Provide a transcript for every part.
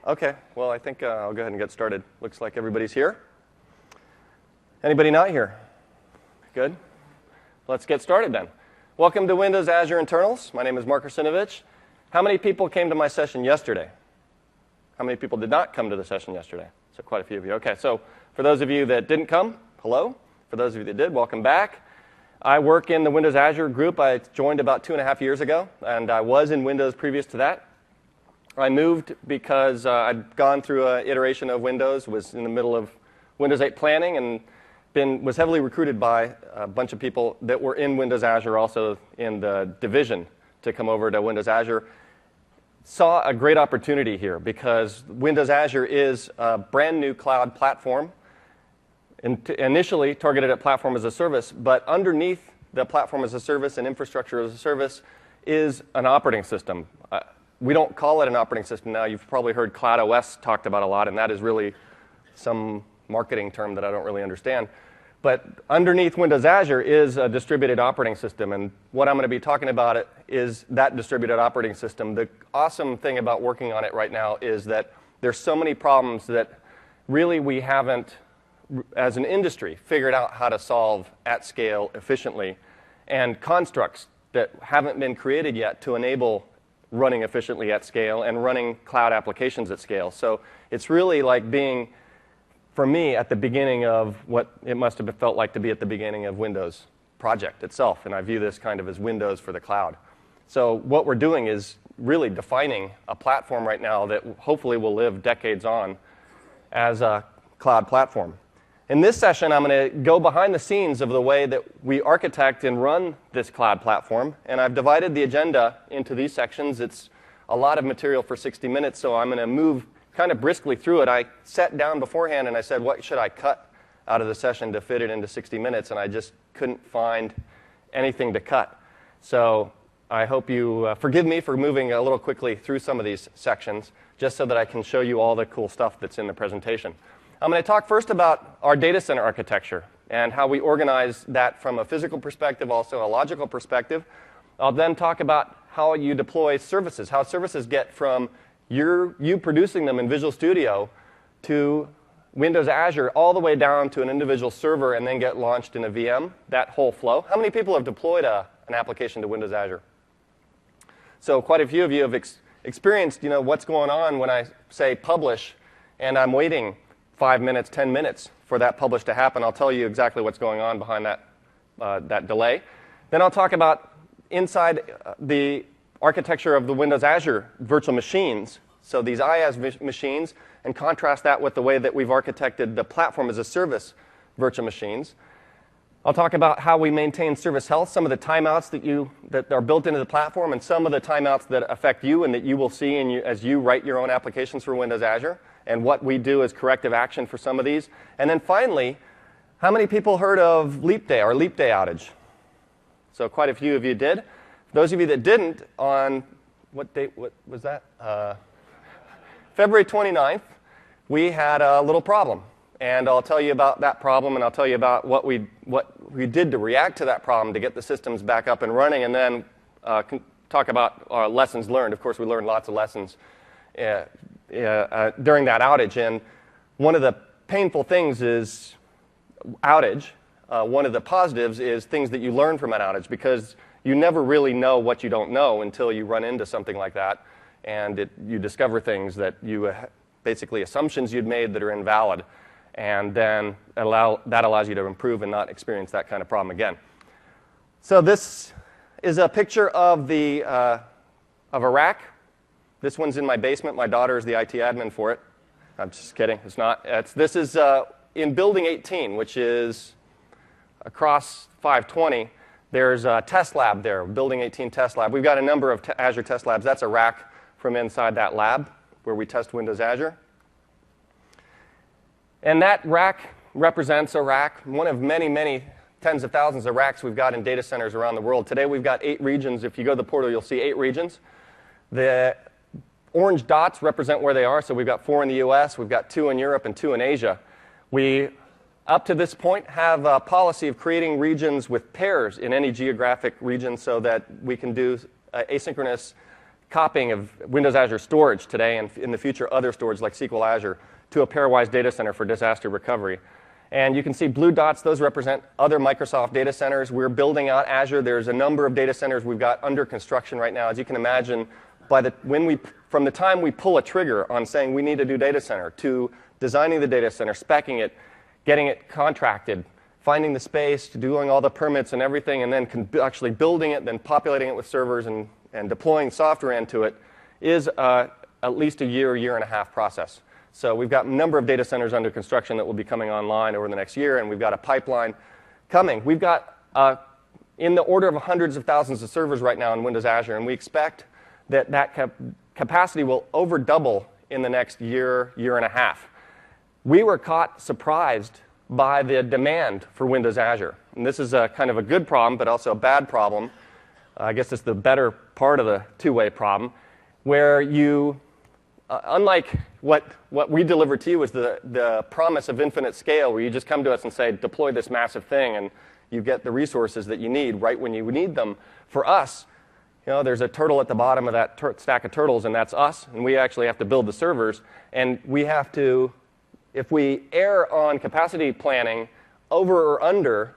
Okay, well, I think I'll go ahead and get started. Looks like everybody's here. Anybody not here? Good. Let's get started then. Welcome to Windows Azure Internals. My name is Mark Arsinovich. How many people came to my session yesterday? How many people did not come to the session yesterday? So quite a few of you. Okay, so for those of you that didn't come, hello. For those of you that did, welcome back. I work in the Windows Azure group. I joined about 2.5 years ago, and I was in Windows previous to that. I moved because I'd gone through an iteration of Windows, was in the middle of Windows 8 planning, and was heavily recruited by a bunch of people that were in Windows Azure, also in the division, to come over to Windows Azure. Saw a great opportunity here because Windows Azure is a brand new cloud platform, initially targeted at platform as a service, but underneath the platform as a service and infrastructure as a service is an operating system. We don't call it an operating system now. You've probably heard Cloud OS talked about a lot, and that is really some marketing term that I don't really understand. But underneath Windows Azure is a distributed operating system, and what I'm going to be talking about is that distributed operating system. The awesome thing about working on it right now is that there's so many problems that really we haven't, as an industry, figured out how to solve at scale efficiently, and constructs that haven't been created yet to enable running efficiently at scale and running cloud applications at scale. So it's really like being, for me, at the beginning of what it must have felt like to be at the beginning of Windows project itself, and I view this kind of as Windows for the cloud. So what we're doing is really defining a platform right now that hopefully will live decades on as a cloud platform. In this session, I'm going to go behind the scenes of the way that we architect and run this cloud platform, and I've divided the agenda into these sections. It's a lot of material for 60 minutes, so I'm going to move kind of briskly through it. I sat down beforehand and I said, what should I cut out of the session to fit it into 60 minutes, and I just couldn't find anything to cut. So I hope you forgive me for moving a little quickly through some of these sections, just so that I can show you all the cool stuff that's in the presentation. I'm going to talk first about our data center architecture and how we organize that from a physical perspective, also a logical perspective. I'll then talk about how you deploy services, how services get from you producing them in Visual Studio to Windows Azure all the way down to an individual server and then get launched in a VM, that whole flow. How many people have deployed an application to Windows Azure? So quite a few of you have experienced what's going on when I say publish and I'm waiting 5 minutes, 10 minutes for that publish to happen. I'll tell you exactly what's going on behind that delay. Then I'll talk about inside the architecture of the Windows Azure virtual machines, so these IaaS machines, and contrast that with the way that we've architected the platform as a service virtual machines. I'll talk about how we maintain service health, some of the timeouts that are built into the platform, and some of the timeouts that affect you and that you will see as you write your own applications for Windows Azure, and what we do as corrective action for some of these. And then finally, how many people heard of Leap Day, our Leap Day outage? So quite a few of you did. Those of you that didn't, on what date was that? February 29th, we had a little problem. And I'll tell you about that problem, and I'll tell you about what we did to react to that problem to get the systems back up and running, and then talk about our lessons learned. Of course, we learned lots of lessons during that outage. And one of the painful things is outage. One of the positives is things that you learn from an outage, because you never really know what you don't know until you run into something like that, and you discover things that basically assumptions you'd made that are invalid, and then that allows you to improve and not experience that kind of problem again. So this is a picture of a rack. This one's in my basement. My daughter is the IT admin for it. I'm just kidding. It's not. This is in Building 18, which is across 520. There's a test lab there, Building 18 test lab. We've got a number of Azure test labs. That's a rack from inside that lab where we test Windows Azure. And that rack represents a rack, one of many, many tens of thousands of racks we've got in data centers around the world. Today we've got 8 regions. If you go to the portal, you'll see 8 regions. The orange dots represent where they are. So we've got 4 in the US, we've got 2 in Europe, and 2 in Asia. We, up to this point, have a policy of creating regions with pairs in any geographic region so that we can do asynchronous copying of Windows Azure storage today, and in the future other storage like SQL Azure, to a pairwise data center for disaster recovery. And you can see blue dots, those represent other Microsoft data centers. We're building out Azure. There's a number of data centers we've got under construction right now. As you can imagine, from the time we pull a trigger on saying we need a new data center to designing the data center, speccing it, getting it contracted, finding the space, doing all the permits and everything, and then actually building it, then populating it with servers and deploying software into it is at least a year and a half process. So we've got a number of data centers under construction that will be coming online over the next year, and we've got a pipeline coming. We've got in the order of hundreds of thousands of servers right now in Windows Azure, and we expect that capacity will over double in the next year and a half. We were caught surprised by the demand for Windows Azure. And this is a kind of a good problem, but also a bad problem. I guess it's the better part of the two-way problem, where you, unlike what we delivered to you was the promise of infinite scale, where you just come to us and say, deploy this massive thing, and you get the resources that you need right when you need them. For us, there's a turtle at the bottom of that stack of turtles, and that's us, and we actually have to build the servers, and we have to, if we err on capacity planning over or under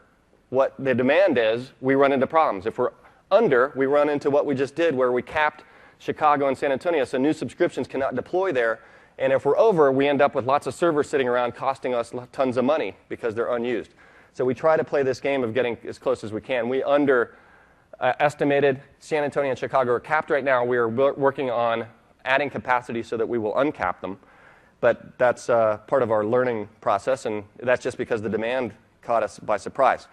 what the demand is, we run into problems. If we're under, we run into what we just did, where we capped Chicago and San Antonio, so new subscriptions cannot deploy there. And if we're over, we end up with lots of servers sitting around costing us tons of money because they're unused. So we try to play this game of getting as close as we can. We underestimated San Antonio and Chicago are capped right now. We are working on adding capacity so that we will uncap them. But that's part of our learning process, and that's just because the demand caught us by surprise.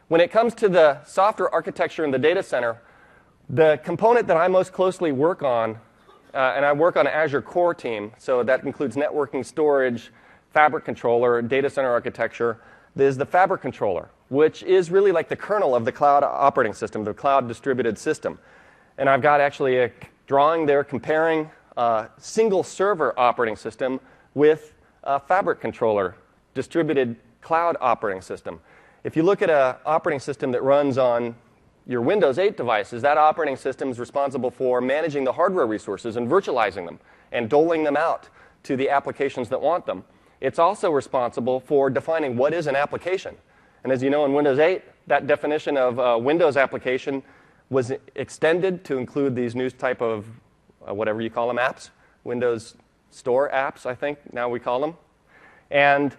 When it comes to the software architecture in the data center, the component that I most closely work on, and I work on an Azure core team, so that includes networking, storage, fabric controller, data center architecture, is the fabric controller, which is really like the kernel of the cloud operating system, the cloud distributed system. And I've got actually a drawing there comparing single server operating system with a fabric controller distributed cloud operating system. If you look at an operating system that runs on your Windows 8 devices, that operating system is responsible for managing the hardware resources and virtualizing them and doling them out to the applications that want them. It's also responsible for defining what is an application. And as you know, in Windows 8, that definition of a Windows application was extended to include these new type of whatever you call them, apps, Windows Store apps, I think now we call them. And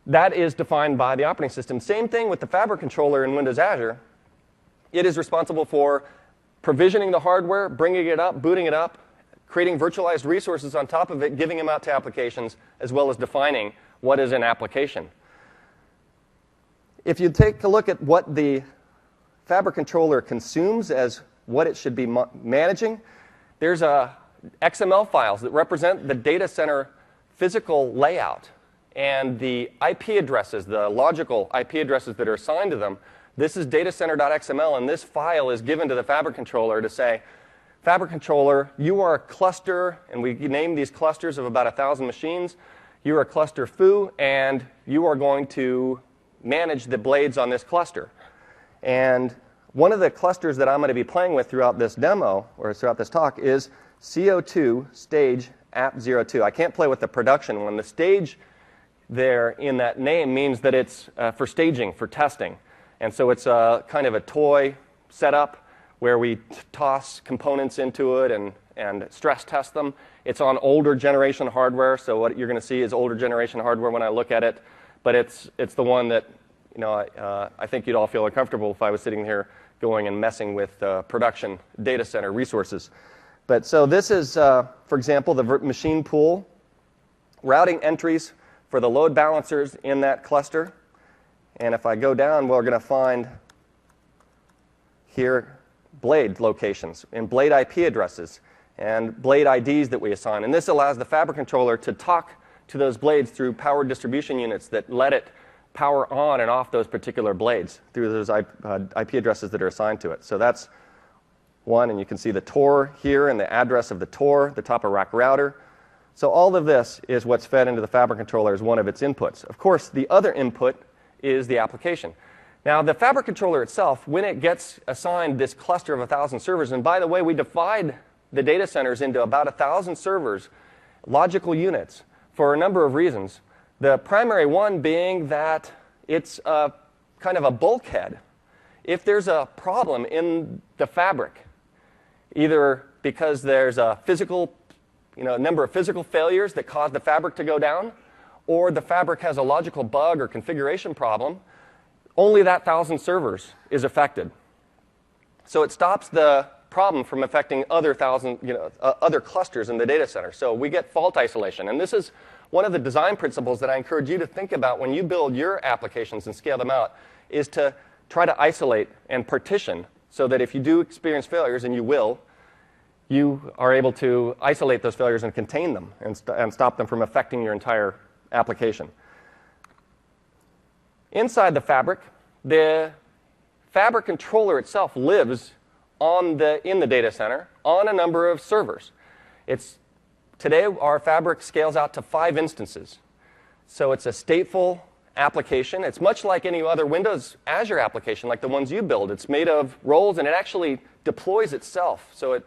that is defined by the operating system. Same thing with the fabric controller in Windows Azure. It is responsible for provisioning the hardware, bringing it up, booting it up, creating virtualized resources on top of it, giving them out to applications, as well as defining what is an application. If you take a look at what the fabric controller consumes as what it should be managing, there's XML files that represent the data center physical layout and the IP addresses, the logical IP addresses that are assigned to them. This is datacenter.xml, and this file is given to the fabric controller to say, fabric controller, you are a cluster, and we name these clusters of about 1,000 machines. You are a cluster foo, and you are going to manage the blades on this cluster. And one of the clusters that I'm going to be playing with throughout this demo, or throughout this talk, is CO2 stage app 02. I can't play with the production one. The stage there in that name means that it's for staging, for testing. And so it's kind of a toy setup where we toss components into it and stress test them. It's on older generation hardware, so what you're going to see is older generation hardware when I look at it. But it's the one that I think you'd all feel uncomfortable if I was sitting here going and messing with production data center resources. But so this is, for example, the machine pool, routing entries for the load balancers in that cluster. And if I go down, we're going to find here blade locations and blade IP addresses and blade IDs that we assign. And this allows the fabric controller to talk to those blades through power distribution units that let it power on and off those particular blades through those IP addresses that are assigned to it. So that's one, and you can see the TOR here and the address of the TOR, the top of rack router. So all of this is what's fed into the fabric controller as one of its inputs. Of course, the other input is the application. Now, the fabric controller itself, when it gets assigned this cluster of 1,000 servers, and by the way, we divide the data centers into about 1,000 servers, logical units, for a number of reasons. The primary one being that it's kind of a bulkhead. If there's a problem in the fabric, either because there's a number of physical failures that cause the fabric to go down, or the fabric has a logical bug or configuration problem, only that 1,000 servers is affected. So it stops the problem from affecting other clusters in the data center. So we get fault isolation. And this is one of the design principles that I encourage you to think about when you build your applications and scale them out, is to try to isolate and partition so that if you do experience failures, and you will, you are able to isolate those failures and contain them and stop them from affecting your entire application. Inside the fabric controller itself lives in the data center on a number of servers. Today, our fabric scales out to 5 instances. So it's a stateful application. It's much like any other Windows Azure application, like the ones you build. It's made of roles, and it actually deploys itself. So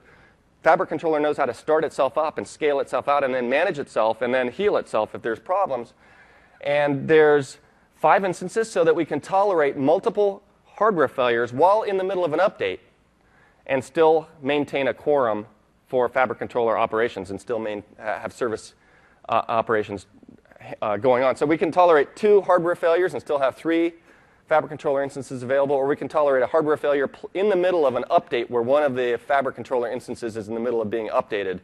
fabric controller knows how to start itself up and scale itself out and then manage itself and then heal itself if there's problems. And there's 5 instances so that we can tolerate multiple hardware failures while in the middle of an update and still maintain a quorum for fabric controller operations and still have service operations going on. So we can tolerate 2 hardware failures and still have 3 fabric controller instances available, or we can tolerate a hardware failure in the middle of an update where one of the fabric controller instances is in the middle of being updated,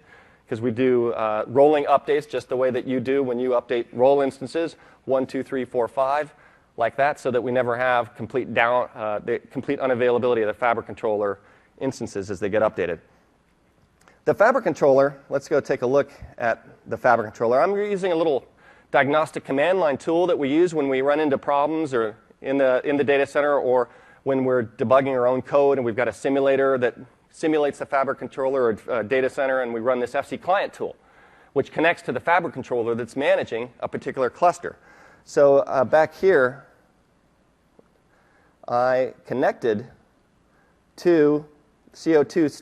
because we do rolling updates just the way that you do when you update role instances, 1, 2, 3, 4, 5, like that, so that we never have complete unavailability of the fabric controller instances as they get updated. The fabric controller, let's go take a look at the fabric controller. I'm using a little diagnostic command line tool that we use when we run into problems or in the data center, or when we're debugging our own code and we've got a simulator that simulates the fabric controller or data center, and we run this FC client tool, which connects to the fabric controller that's managing a particular cluster. So back here, I connected to CO2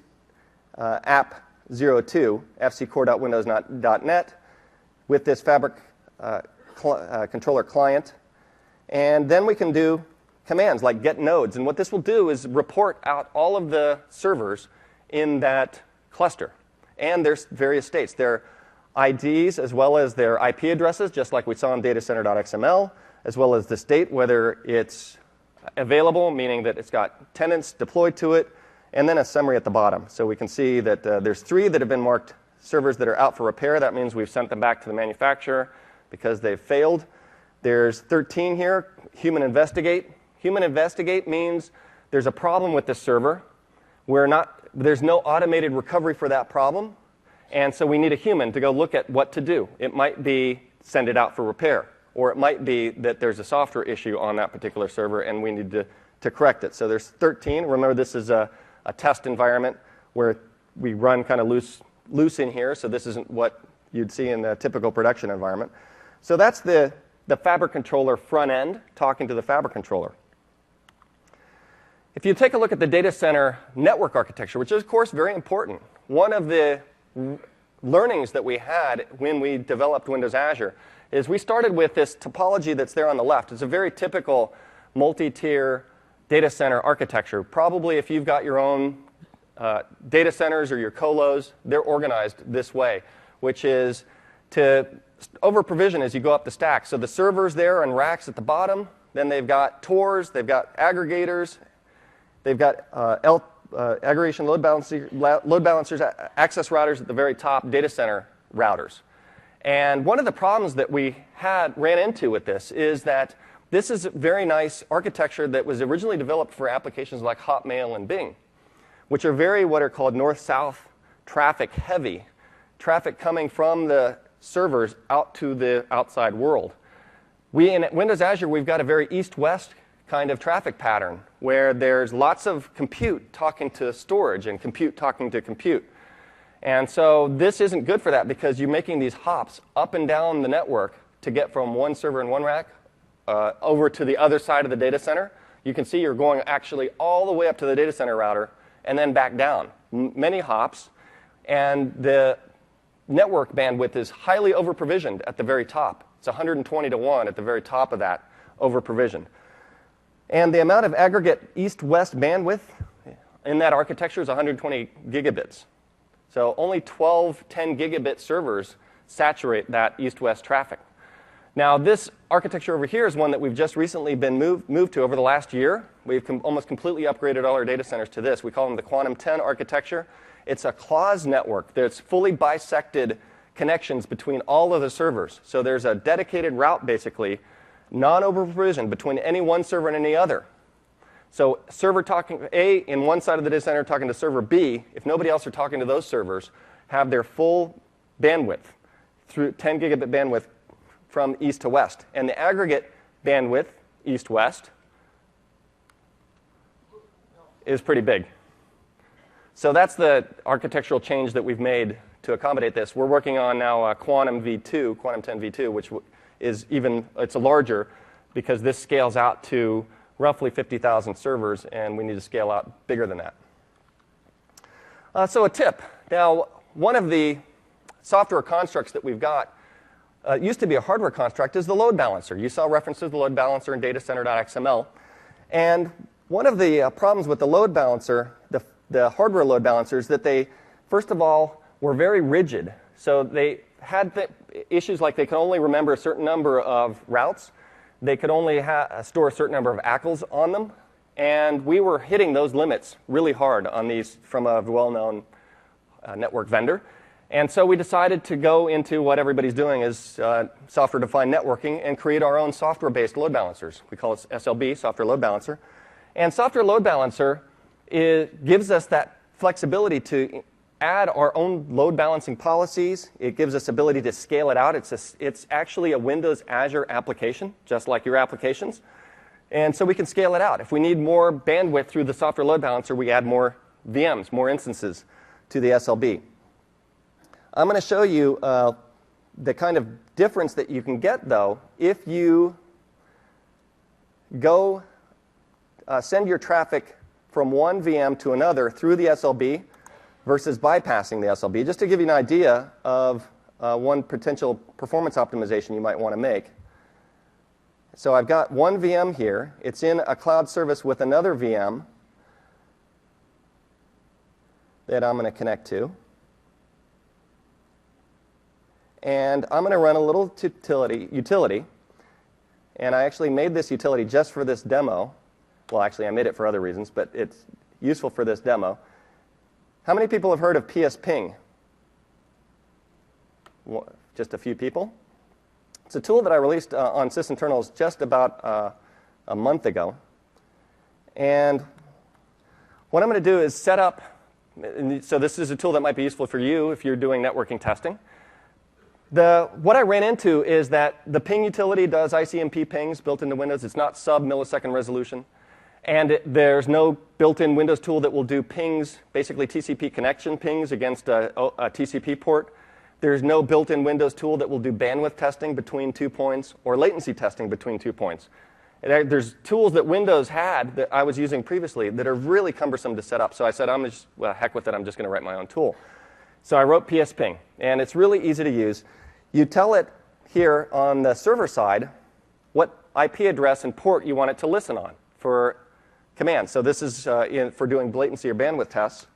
app 02, fccore.windows.net, with this fabric controller client. And then we can do commands like get nodes. And what this will do is report out all of the servers in that cluster and their various states, their IDs as well as their IP addresses, just like we saw in datacenter.xml, as well as the state, whether it's available, meaning that it's got tenants deployed to it, and then a summary at the bottom. So we can see that there's 3 that have been marked servers that are out for repair. That means we've sent them back to the manufacturer because they've failed. There's 13 here, human investigate. Human investigate means there's a problem with this server. There's no automated recovery for that problem, and so we need a human to go look at what to do. It might be send it out for repair, or it might be that there's a software issue on that particular server and we need to correct it. So there's 13. Remember, this is a test environment where we run kind of loose in here, so this isn't what you'd see in a typical production environment. So that's the fabric controller front end talking to the fabric controller. If you take a look at the data center network architecture, which is, of course, very important, one of the learnings that we had when we developed Windows Azure is we started with this topology that's there on the left. It's a very typical multi-tier data center architecture. Probably if you've got your own data centers or your colos, they're organized this way, which is to over-provision as you go up the stack. So the servers there and racks at the bottom, then they've got TORs, they've got aggregators, they've got aggregation load balancers, access routers at the very top, data center routers. And one of the problems that we ran into with this is that this is a very nice architecture that was originally developed for applications like Hotmail and Bing, which are very what are called north-south traffic heavy, traffic coming from the servers out to the outside world. In Windows Azure, we've got a very east-west kind of traffic pattern where there's lots of compute talking to storage and compute talking to compute. And so this isn't good for that because you're making these hops up and down the network to get from one server in one rack over to the other side of the data center. You can see you're going actually all the way up to the data center router and then back down. Many hops. And the network bandwidth is highly over-provisioned at the very top. It's 120 to 1 at the very top of that over-provision. And the amount of aggregate east-west bandwidth in that architecture is 120 gigabits. So only 12 10 gigabit servers saturate that east-west traffic. Now, this architecture over here is one that we've just recently been moved to over the last year. We've almost completely upgraded all our data centers to this. We call them the Quantum 10 architecture. It's a clause network. There's fully bisected connections between all of the servers. So there's a dedicated route, basically, non-over-provisioned between any one server and any other. So server talking A in one side of the data center talking to server B, if nobody else are talking to those servers, have their full bandwidth through 10 gigabit bandwidth from east to west. And the aggregate bandwidth, east-west, is pretty big. So that's the architectural change that we've made to accommodate this. We're working on now Quantum V2, Quantum 10 V2, which is it's larger because this scales out to roughly 50,000 servers, and we need to scale out bigger than that. So a tip. Now, one of the software constructs that we've got used to be a hardware construct is the load balancer. You saw references to the load balancer in datacenter.xml. And one of the problems with the load balancer, the hardware load balancer, is that they, first of all, were very rigid. So they had issues like they could only remember a certain number of routes. They could only store a certain number of ACLs on them. And we were hitting those limits really hard on these from a well-known network vendor. And so we decided to go into what everybody's doing is software-defined networking and create our own software-based load balancers. We call it SLB, Software Load Balancer. And Software Load Balancer gives us that flexibility to add our own load balancing policies. It gives us ability to scale it out. It's actually a Windows Azure application, just like your applications. And so we can scale it out. If we need more bandwidth through the Software Load Balancer, we add more VMs, more instances to the SLB. I'm going to show you the kind of difference that you can get, though, if you go send your traffic from one VM to another through the SLB versus bypassing the SLB, just to give you an idea of one potential performance optimization you might want to make. So I've got one VM here. It's in a cloud service with another VM that I'm going to connect to. And I'm going to run a little utility. And I actually made this utility just for this demo. Well, actually, I made it for other reasons, but it's useful for this demo. How many people have heard of PSPing? Just a few people. It's a tool that I released on sysinternals just about a month ago. And what I'm going to do is set up, so this is a tool that might be useful for you if you're doing networking testing. What I ran into is that the ping utility does ICMP pings built into Windows. It's not sub-millisecond resolution. And there's no built-in Windows tool that will do pings, basically TCP connection pings against a TCP port. There's no built-in Windows tool that will do bandwidth testing between 2 points or latency testing between 2 points. There's tools that Windows had that I was using previously that are really cumbersome to set up. So I said, well, heck with it, I'm just going to write my own tool. So I wrote PSPing, and it's really easy to use. You tell it here on the server side what IP address and port you want it to listen on for commands. So this is for doing latency or bandwidth tests.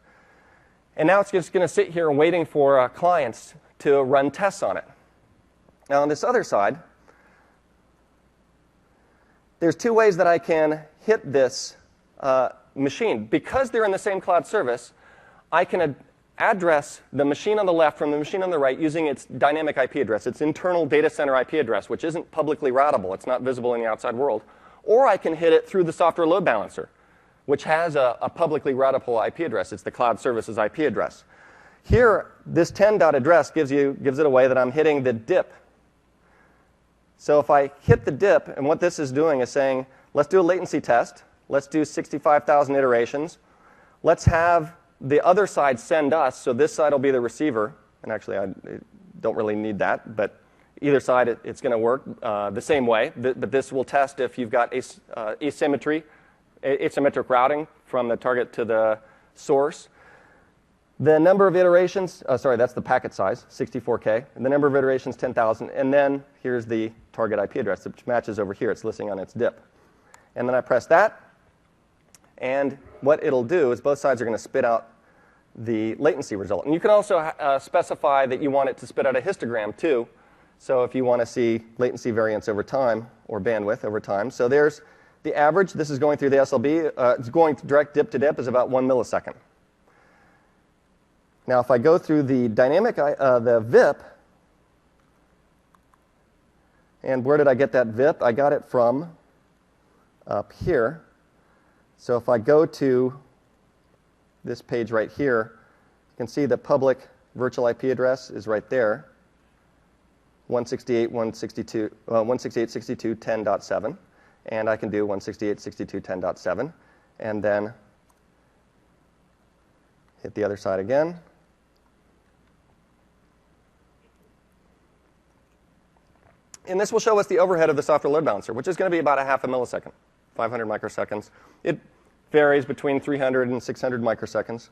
And now it's just going to sit here and waiting for clients to run tests on it. Now on this other side, there's two ways that I can hit this machine. Because they're in the same cloud service, I can address the machine on the left from the machine on the right using its dynamic IP address, its internal data center IP address, which isn't publicly routable. It's not visible in the outside world. Or I can hit it through the software load balancer, which has a publicly routable IP address. It's the cloud services IP address. Here, this 10.address gives it away that I'm hitting the DIP. So if I hit the DIP, and what this is doing is saying, let's do a latency test. Let's do 65,000 iterations. Let's have the other side send us, so this side will be the receiver. And actually, I don't really need that, but either side, it's going to work the same way. But this will test if you've got asymmetric routing from the target to the source. The number of iterations, sorry, that's the packet size, 64K. And the number of iterations, 10,000. And then here's the target IP address, which matches over here. It's listing on its DIP. And then I press that. And what it'll do is both sides are going to spit out the latency result. And you can also specify that you want it to spit out a histogram, too. So if you want to see latency variance over time, or bandwidth over time. So there's the average. This is going through the SLB. It's going direct DIP to DIP is about 1 millisecond. Now, if I go through the dynamic, the VIP, and where did I get that VIP? I got it from up here. So if I go to this page right here, you can see the public virtual IP address is right there, 168.162.10.7, and I can do 168.62.10.7, and then hit the other side again. And this will show us the overhead of the software load balancer, which is going to be about a half a millisecond, 500 microseconds. It varies between 300 and 600 microseconds.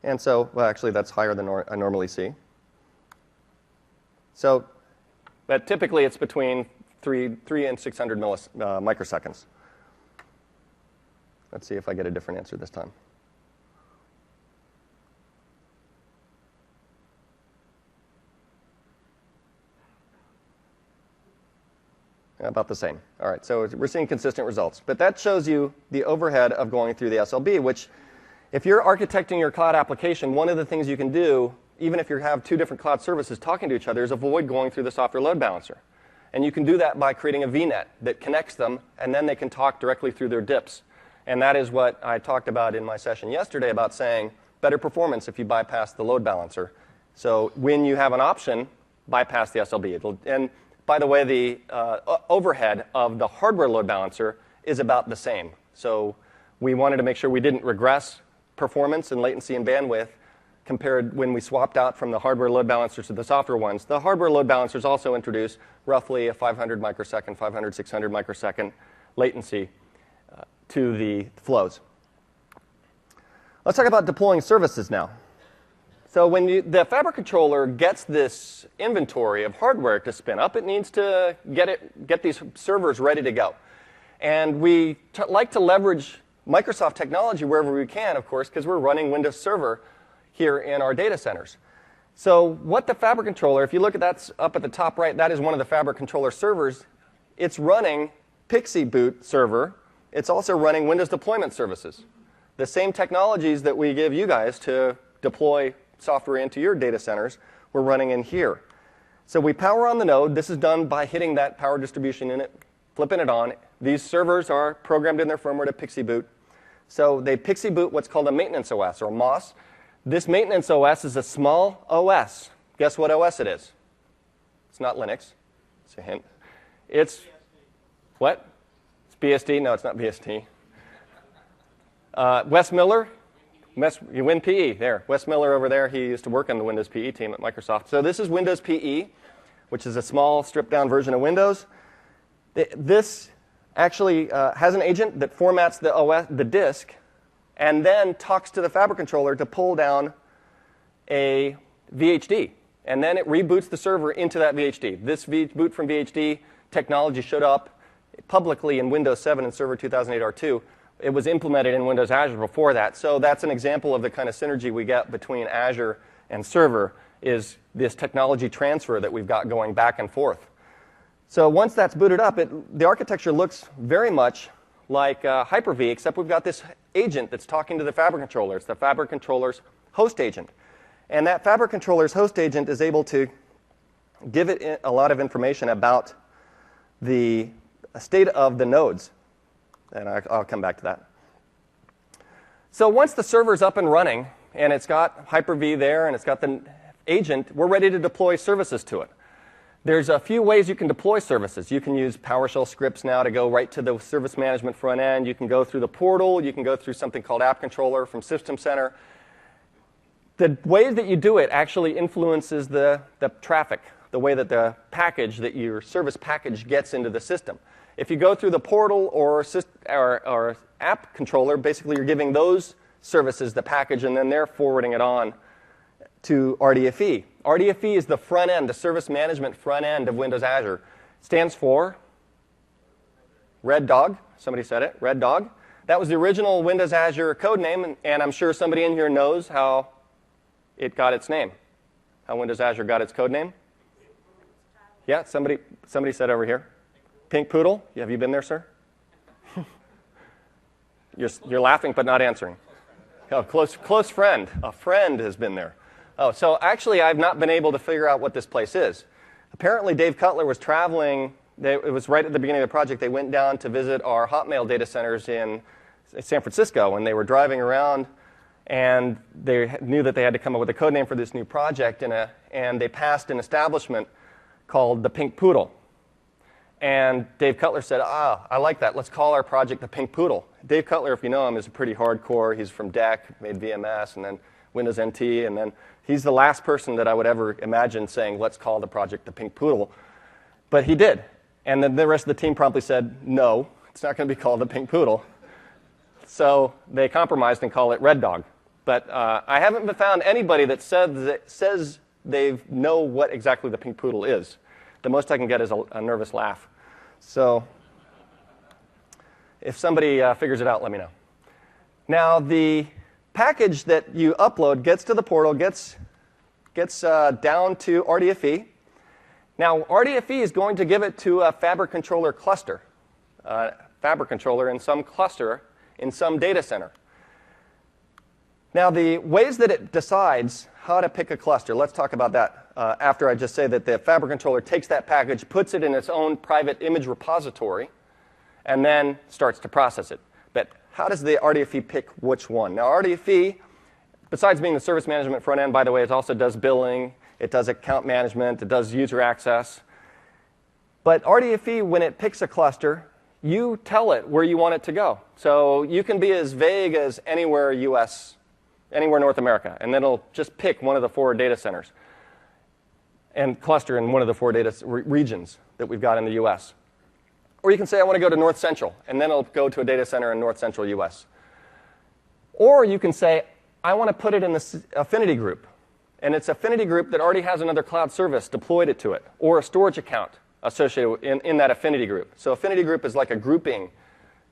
And so, well, actually, that's higher than I normally see. So, but typically, it's between 3 and 600 microseconds. Let's see if I get a different answer this time. About the same. All right, so we're seeing consistent results. But that shows you the overhead of going through the SLB, which if you're architecting your cloud application, one of the things you can do, even if you have two different cloud services talking to each other, is avoid going through the software load balancer. And you can do that by creating a VNet that connects them, and then they can talk directly through their DIPs. And that is what I talked about in my session yesterday about saying better performance if you bypass the load balancer. So when you have an option, bypass the SLB. And by the way, the overhead of the hardware load balancer is about the same. So we wanted to make sure we didn't regress performance and latency and bandwidth compared when we swapped out from the hardware load balancers to the software ones. The hardware load balancers also introduce roughly a 500 microsecond, 500, 600 microsecond latency to the flows. Let's talk about deploying services now. So when the Fabric controller gets this inventory of hardware to spin up, it needs to get these servers ready to go. And we like to leverage Microsoft technology wherever we can, of course, because we're running Windows Server here in our data centers. So what the Fabric controller, if you look at that up at the top right, that is one of the Fabric controller servers. It's running Pixie Boot server. It's also running Windows deployment services. The same technologies that we give you guys to deploy software into your data centers, we're running in here. So we power on the node. This is done by hitting that power distribution unit, flipping it on. These servers are programmed in their firmware to Pixie Boot. So they Pixie Boot what's called a maintenance OS, or MOS. This maintenance OS is a small OS. Guess what OS it is? It's not Linux. It's a hint. It's what? It's BSD? No, it's not BSD. Wes Miller? WinPE, there. Wes Miller over there, he used to work on the Windows PE team at Microsoft. So this is Windows PE, which is a small, stripped-down version of Windows. This actually has an agent that formats the OS, the disk, and then talks to the Fabric controller to pull down a VHD. And then it reboots the server into that VHD. This boot from VHD technology showed up publicly in Windows 7 and Server 2008 R2. It was implemented in Windows Azure before that. So that's an example of the kind of synergy we get between Azure and Server, is this technology transfer that we've got going back and forth. So once that's booted up, the architecture looks very much like Hyper-V, except we've got this agent that's talking to the Fabric controller. It's the Fabric controller's host agent. And that Fabric controller's host agent is able to give it a lot of information about the state of the nodes. And I'll come back to that. So once the server's up and running, and it's got Hyper-V there, and it's got the agent, we're ready to deploy services to it. There's a few ways you can deploy services. You can use PowerShell scripts now to go right to the service management front end. You can go through the portal. You can go through something called App Controller from System Center. The way that you do it actually influences the traffic, the way that the package, that your service package gets into the system. If you go through the portal or app controller, basically you're giving those services the package, and then they're forwarding it on to RDFE. RDFE is the front end, the service management front end of Windows Azure. It stands for Red Dog. Somebody said it, Red Dog. That was the original Windows Azure code name, and I'm sure somebody in here knows how it got its name, how Windows Azure got its code name. Yeah, somebody said over here. Pink Poodle. Have you been there, sir? You're laughing but not answering. Oh, close friend. A friend has been there. Oh, so actually I've not been able to figure out what this place is. Apparently Dave Cutler was traveling. It was right at the beginning of the project. They went down to visit our Hotmail data centers in San Francisco, and they were driving around, and they knew that they had to come up with a code name for this new project, and they passed an establishment called the Pink Poodle. And Dave Cutler said, I like that. Let's call our project the Pink Poodle. Dave Cutler, if you know him, is pretty hardcore. He's from DEC, made VMS, and then Windows NT, and then he's the last person that I would ever imagine saying, let's call the project the Pink Poodle. But he did. And then the rest of the team promptly said, no, it's not going to be called the Pink Poodle. So they compromised and call it Red Dog. But I haven't found anybody that says they know what exactly the Pink Poodle is. The most I can get is a nervous laugh. So if somebody figures it out, let me know. Now, the package that you upload gets to the portal, gets down to RDFE. Now, RDFE is going to give it to a Fabric Controller cluster, Fabric Controller in some cluster in some data center. Now, the ways that it decides how to pick a cluster, let's talk about that after I just say that the Fabric Controller takes that package, puts it in its own private image repository, and then starts to process it. But how does the RDFE pick which one? Now, RDFE, besides being the service management front end, by the way, it also does billing, it does account management, it does user access. But RDFE, when it picks a cluster, you tell it where you want it to go. So you can be as vague as anywhere US, anywhere North America, and then it'll just pick one of the 4 data centers and cluster in one of the 4 data regions that we've got in the US. Or you can say, I want to go to North Central, and then it'll go to a data center in North Central US. Or you can say, I want to put it in this affinity group. And it's an affinity group that already has another cloud service deployed it to it, or a storage account associated in that affinity group. So affinity group is like a grouping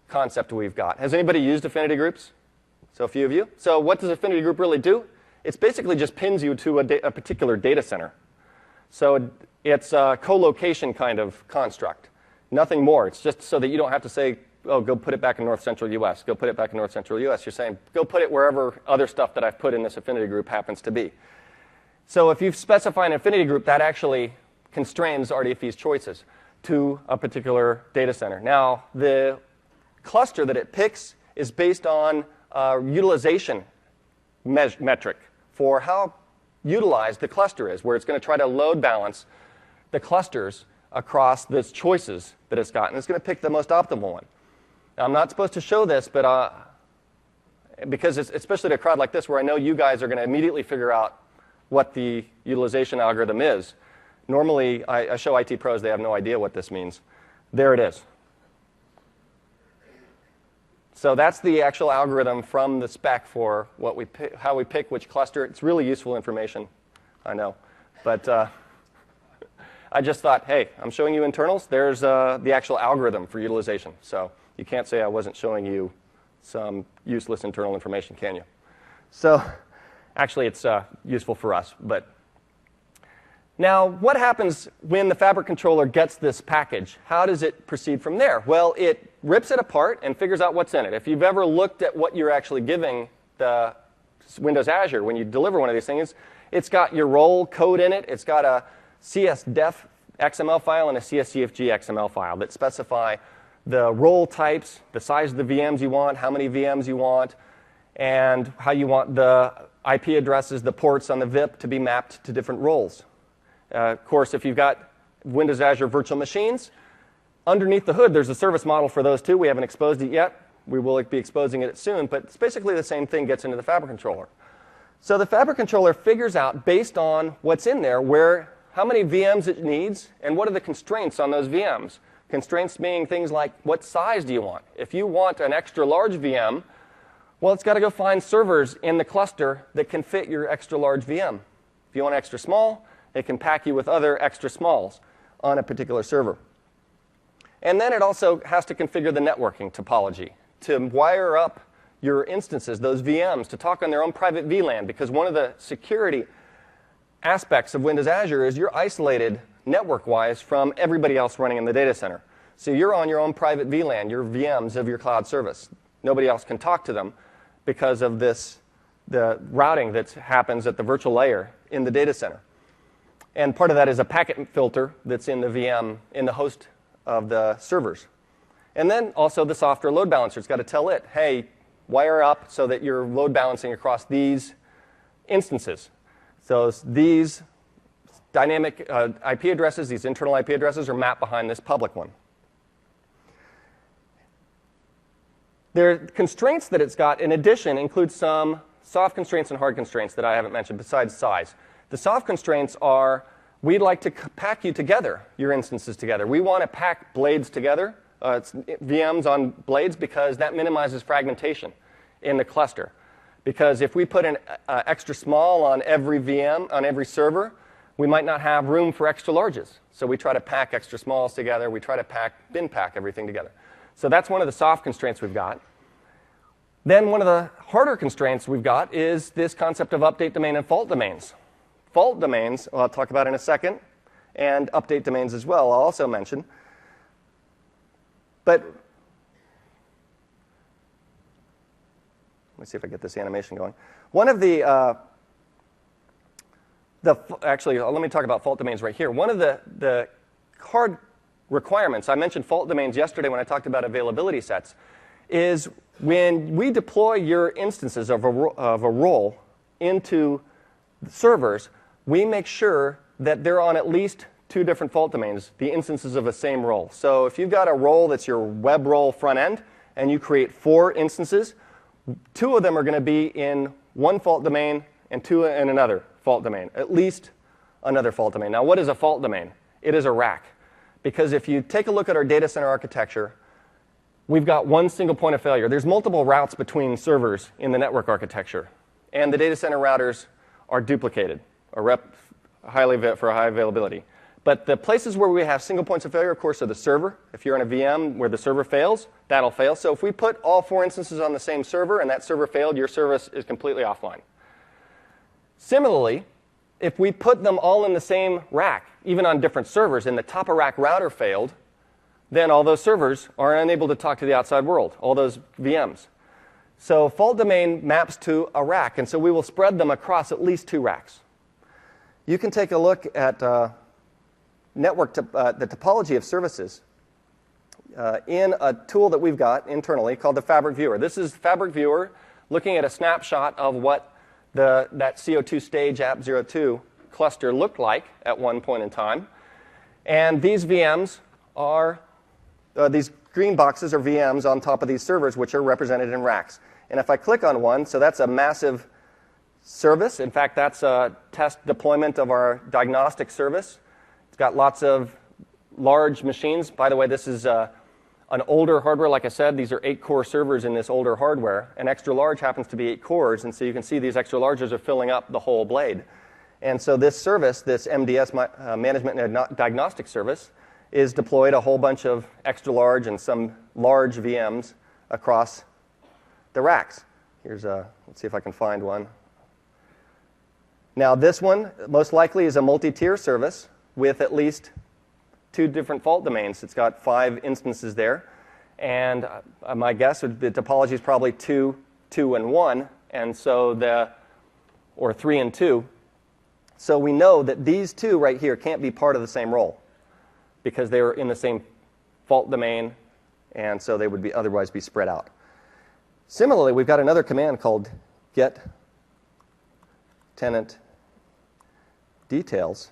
concept we've got. Has anybody used affinity groups? So a few of you. So what does affinity group really do? It's basically just pins you to a particular data center. So it's a co-location kind of construct. Nothing more. It's just so that you don't have to say, oh, go put it back in North Central US. Go put it back in North Central US. You're saying, go put it wherever other stuff that I've put in this affinity group happens to be. So if you specify an affinity group, that actually constrains RDFE's choices to a particular data center. Now, the cluster that it picks is based on a utilization metric for how utilized the cluster is, where it's going to try to load balance the clusters across the choices that it's got, and it's going to pick the most optimal one. Now, I'm not supposed to show this, but because it's, especially to a crowd like this, where I know you guys are going to immediately figure out what the utilization algorithm is. Normally, I show IT pros, they have no idea what this means. There it is. So that's the actual algorithm from the spec for what we pick, how we pick which cluster. It's really useful information, I know. But I just thought, hey, I'm showing you internals. There's the actual algorithm for utilization. So you can't say I wasn't showing you some useless internal information, can you? So actually, it's useful for us. But now, what happens when the Fabric Controller gets this package? How does it proceed from there? Well, it rips it apart and figures out what's in it. If you've ever looked at what you're actually giving the Windows Azure when you deliver one of these things, it's got your role code in it. It's got a CSDEF XML file and a CSCFG XML file that specify the role types, the size of the VMs you want, how many VMs you want, and how you want the IP addresses, the ports on the VIP to be mapped to different roles. Of course, if you've got Windows Azure virtual machines, underneath the hood, there's a service model for those too. We haven't exposed it yet. We will be exposing it soon, but it's basically the same thing gets into the Fabric Controller. So the Fabric Controller figures out, based on what's in there, how many VMs it needs, and what are the constraints on those VMs. Constraints being things like, what size do you want? If you want an extra large VM, Well, it's got to go find servers in the cluster that can fit your extra large VM. If you want extra small, it can pack you with other extra smalls on a particular server. And then it also has to configure the networking topology to wire up your instances, those VMs, to talk on their own private VLAN, because one of the security aspects of Windows Azure is you're isolated network-wise from everybody else running in the data center. So you're on your own private VLAN, your VMs of your cloud service. Nobody else can talk to them because of the routing that happens at the virtual layer in the data center. And part of that is a packet filter that's in the VM, in the host of the servers. And then also the software load balancer. It's got to tell it, hey, wire up so that you're load balancing across these instances. So these dynamic IP addresses, these internal IP addresses, are mapped behind this public one. Their constraints that it's got, in addition, include some soft constraints and hard constraints that I haven't mentioned besides size. The soft constraints are, we'd like to pack you together, your instances together. We want to pack blades together, it's VMs on blades, because that minimizes fragmentation in the cluster. Because if we put an extra small on every VM, on every server, we might not have room for extra larges. So we try to pack extra smalls together. We try to bin pack everything together. So that's one of the soft constraints we've got. Then one of the harder constraints we've got is this concept of update domain and fault domains. Fault domains, I'll talk about in a second, and update domains as well, I'll also mention. But let me see if I get this animation going. One of actually, let me talk about fault domains right here. One of the hard requirements, I mentioned fault domains yesterday when I talked about availability sets, is when we deploy your instances of a role into servers, we make sure that they're on at least 2 different fault domains, the instances of the same role. So if you've got a role that's your web role front end, and you create 4 instances, 2 of them are going to be in one fault domain and 2 in another fault domain, at least another fault domain. Now, what is a fault domain? It is a rack. Because if you take a look at our data center architecture, we've got one single point of failure. There's multiple routes between servers in the network architecture. And the data center routers are duplicated, for high availability. But the places where we have single points of failure, of course, are the server. If you're on a VM where the server fails, that'll fail. So if we put all 4 instances on the same server and that server failed, your service is completely offline. Similarly, if we put them all in the same rack, even on different servers, and the top of rack router failed, then all those servers are unable to talk to the outside world, all those VMs. So fault domain maps to a rack, and so we will spread them across at least 2 racks. You can take a look at the topology of services in a tool that we've got internally called the Fabric Viewer. This is Fabric Viewer looking at a snapshot of what that CO2 stage app02 cluster looked like at one point in time. And these VMs are, these green boxes are VMs on top of these servers, which are represented in racks. And if I click on one, so that's a massive service. In fact, that's a test deployment of our diagnostic service. It's got lots of large machines. By the way, this is an older hardware. Like I said, these are 8-core servers in this older hardware. An extra large happens to be 8 cores, and so you can see these extra larges are filling up the whole blade. And so this service, this MDS Management and Diagnostic Service, is deployed a whole bunch of extra large and some large VMs across the racks. Here's let's see if I can find one. Now this one, most likely, is a multi-tier service with at least 2 different fault domains. It's got 5 instances there. And my guess would be the topology is probably 2, 2, and 1, and so or 3 and 2. So we know that these 2 right here can't be part of the same role because they were in the same fault domain, and so they would be otherwise be spread out. Similarly, we've got another command called get tenant details.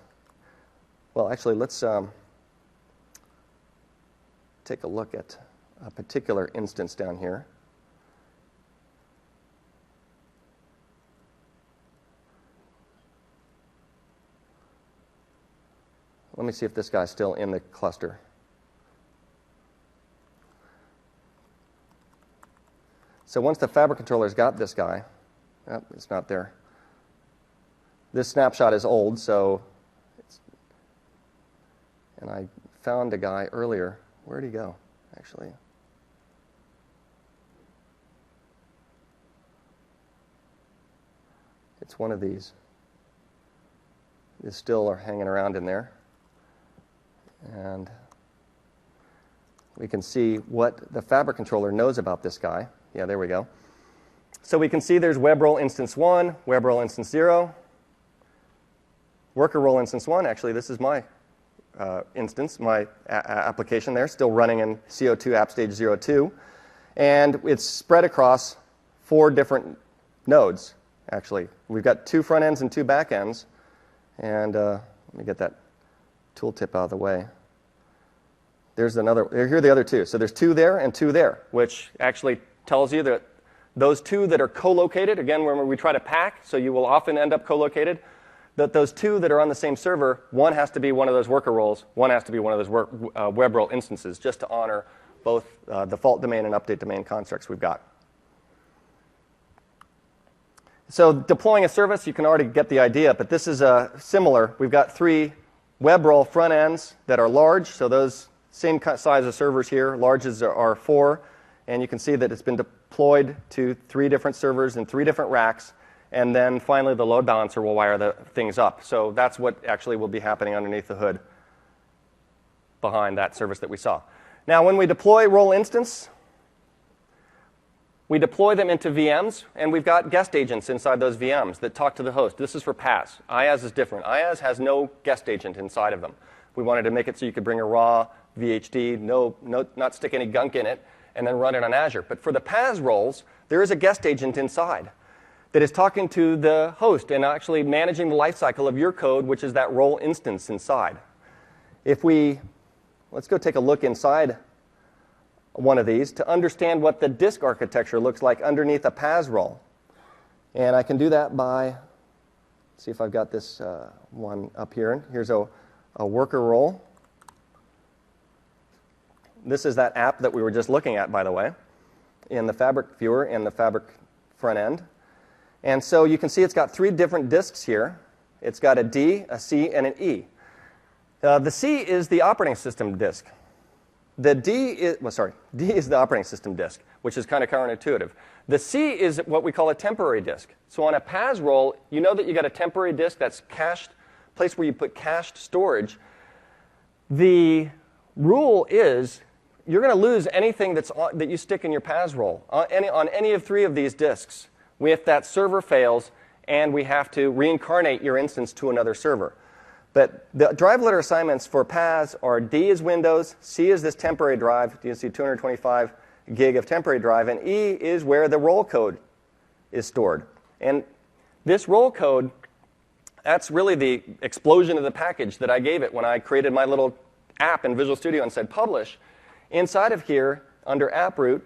Well, actually, let's take a look at a particular instance down here. Let me see if this guy's still in the cluster. So once the Fabric controller's got this guy, oh, it's not there. This snapshot is old, and I found a guy earlier. Where'd he go, actually? It's one of these. These still are hanging around in there. And we can see what the Fabric controller knows about this guy. Yeah, there we go. So we can see there's web role instance 1, web role instance 0, worker role instance 1. Actually, this is my instance, my application there, still running in CO2 app stage 02. And it's spread across 4 different nodes, actually. We've got 2 front ends and 2 back ends. And let me get that tooltip out of the way. There's another, here are the other 2. So there's 2 there and 2 there, which actually tells you that those 2 that are co-located, again, when we try to pack, so you will often end up co-located, that those 2 that are on the same server, one has to be one of those worker roles, one has to be one of those web role instances, just to honor both default domain and update domain constructs we've got. So deploying a service, you can already get the idea, but this is similar. We've got 3 web role front ends that are large, so those same size of servers here. Larges are 4, and you can see that it's been deployed to 3 different servers in 3 different racks, and then finally the load balancer will wire the things up. So that's what actually will be happening underneath the hood behind that service that we saw. Now, when we deploy role instance, we deploy them into VMs, and we've got guest agents inside those VMs that talk to the host. This is for PaaS. IaaS is different. IaaS has no guest agent inside of them. We wanted to make it so you could bring a raw VHD, not stick any gunk in it, and then run it on Azure. But for the PaaS roles, there is a guest agent inside that is talking to the host and actually managing the lifecycle of your code, which is that role instance inside. Let's go take a look inside one of these to understand what the disk architecture looks like underneath a PaaS role. And I can do that by, see if I've got this one up here. Here's a worker role. This is that app that we were just looking at, by the way, in the Fabric viewer and the Fabric front end. And so you can see it's got 3 different disks here. It's got a D, a C, and an E. The C is the operating system disk. The D is, D is the operating system disk, which is kind of counterintuitive. The C is what we call a temporary disk. So on a PaaS role, you know that you got a temporary disk that's cached, place where you put cached storage. The rule is you're going to lose anything that you stick in your PaaS role on any of 3 of these disks. If that server fails, and we have to reincarnate your instance to another server. But the drive letter assignments for PaaS are D is Windows, C is this temporary drive. You can see 225 gig of temporary drive, and E is where the role code is stored. And this role code, that's really the explosion of the package that I gave it when I created my little app in Visual Studio and said publish. Inside of here, under app root,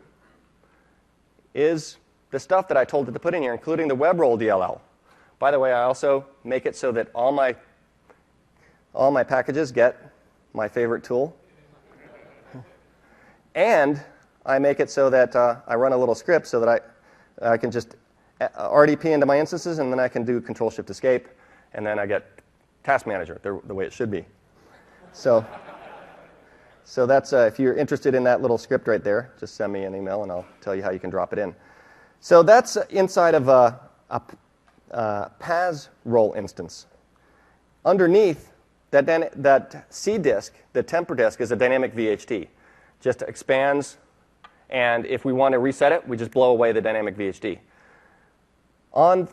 is the stuff that I told it to put in here, including the web role DLL. By the way, I also make it so that all my packages get my favorite tool. And I make it so that I run a little script so that I can just RDP into my instances, and then I can do Control-Shift-Escape, and then I get Task Manager the way it should be. So that's if you're interested in that little script right there, just send me an email, and I'll tell you how you can drop it in. So that's inside of a PaaS role instance. Underneath that C disk, the temper disk, is a dynamic VHD. Just expands, and if we want to reset it, we just blow away the dynamic VHD.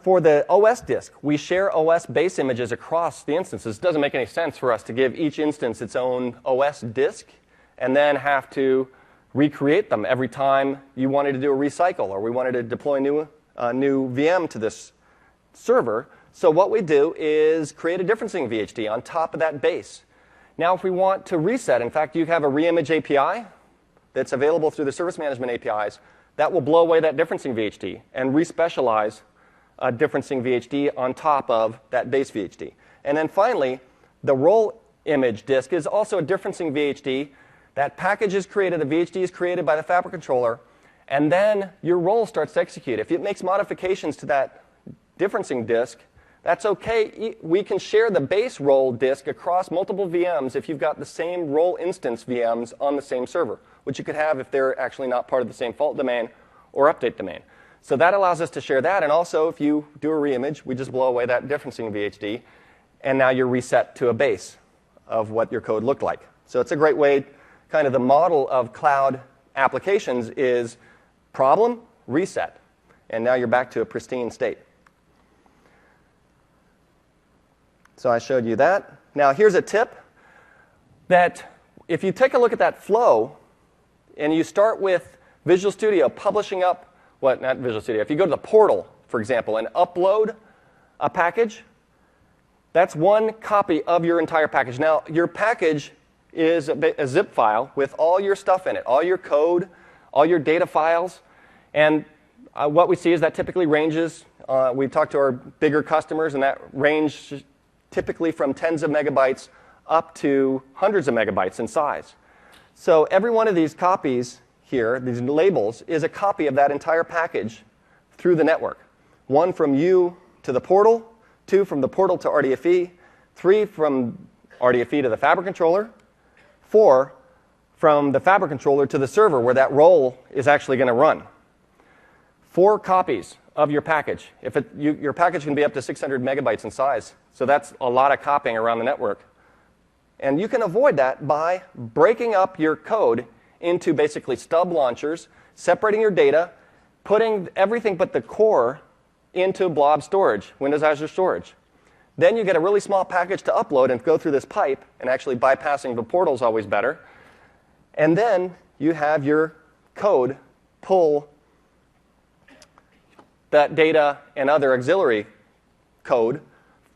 For the OS disk, we share OS base images across the instances. It doesn't make any sense for us to give each instance its own OS disk and then have to recreate them every time you wanted to do a recycle or we wanted to deploy a new VM to this server. So what we do is create a differencing VHD on top of that base. Now, if we want to reset, in fact, you have a reimage API that's available through the service management APIs that will blow away that differencing VHD and respecialize a differencing VHD on top of that base VHD. And then finally, the role image disk is also a differencing VHD. That package is created, the VHD is created by the Fabric controller, And then your role starts to execute. If it makes modifications to that differencing disk, that's okay. We can share the base role disk across multiple VMs if you've got the same role instance VMs on the same server, which you could have if they're actually not part of the same fault domain or update domain. So that allows us to share that. And also, if you do a reimage, we just blow away that differencing VHD, and now you're reset to a base of what your code looked like. So it's a great way, kind of the model of cloud applications is problem, reset, and now you're back to a pristine state. So I showed you that. Now here's a tip that if you take a look at that flow and you start with Visual Studio publishing up, not Visual Studio, if you go to the portal, for example, and upload a package, that's one copy of your entire package. Now your package is a zip file with all your stuff in it, all your code, all your data files, and what we see is that typically ranges, we've talked to our bigger customers, and that range typically from tens of megabytes up to hundreds of megabytes in size. So every one of these copies here, these labels, is a copy of that entire package through the network. One from you to the portal, 2 from the portal to RDFE, 3 from RDFE to the Fabric controller, 4 from the Fabric controller to the server where that role is actually going to run. 4 copies of your package. Your package can be up to 600 megabytes in size, so that's a lot of copying around the network. And you can avoid that by breaking up your code into basically stub launchers, separating your data, putting everything but the core into blob storage, Windows Azure Storage. Then you get a really small package to upload and go through this pipe, and actually bypassing the portal is always better. And then you have your code pull that data and other auxiliary code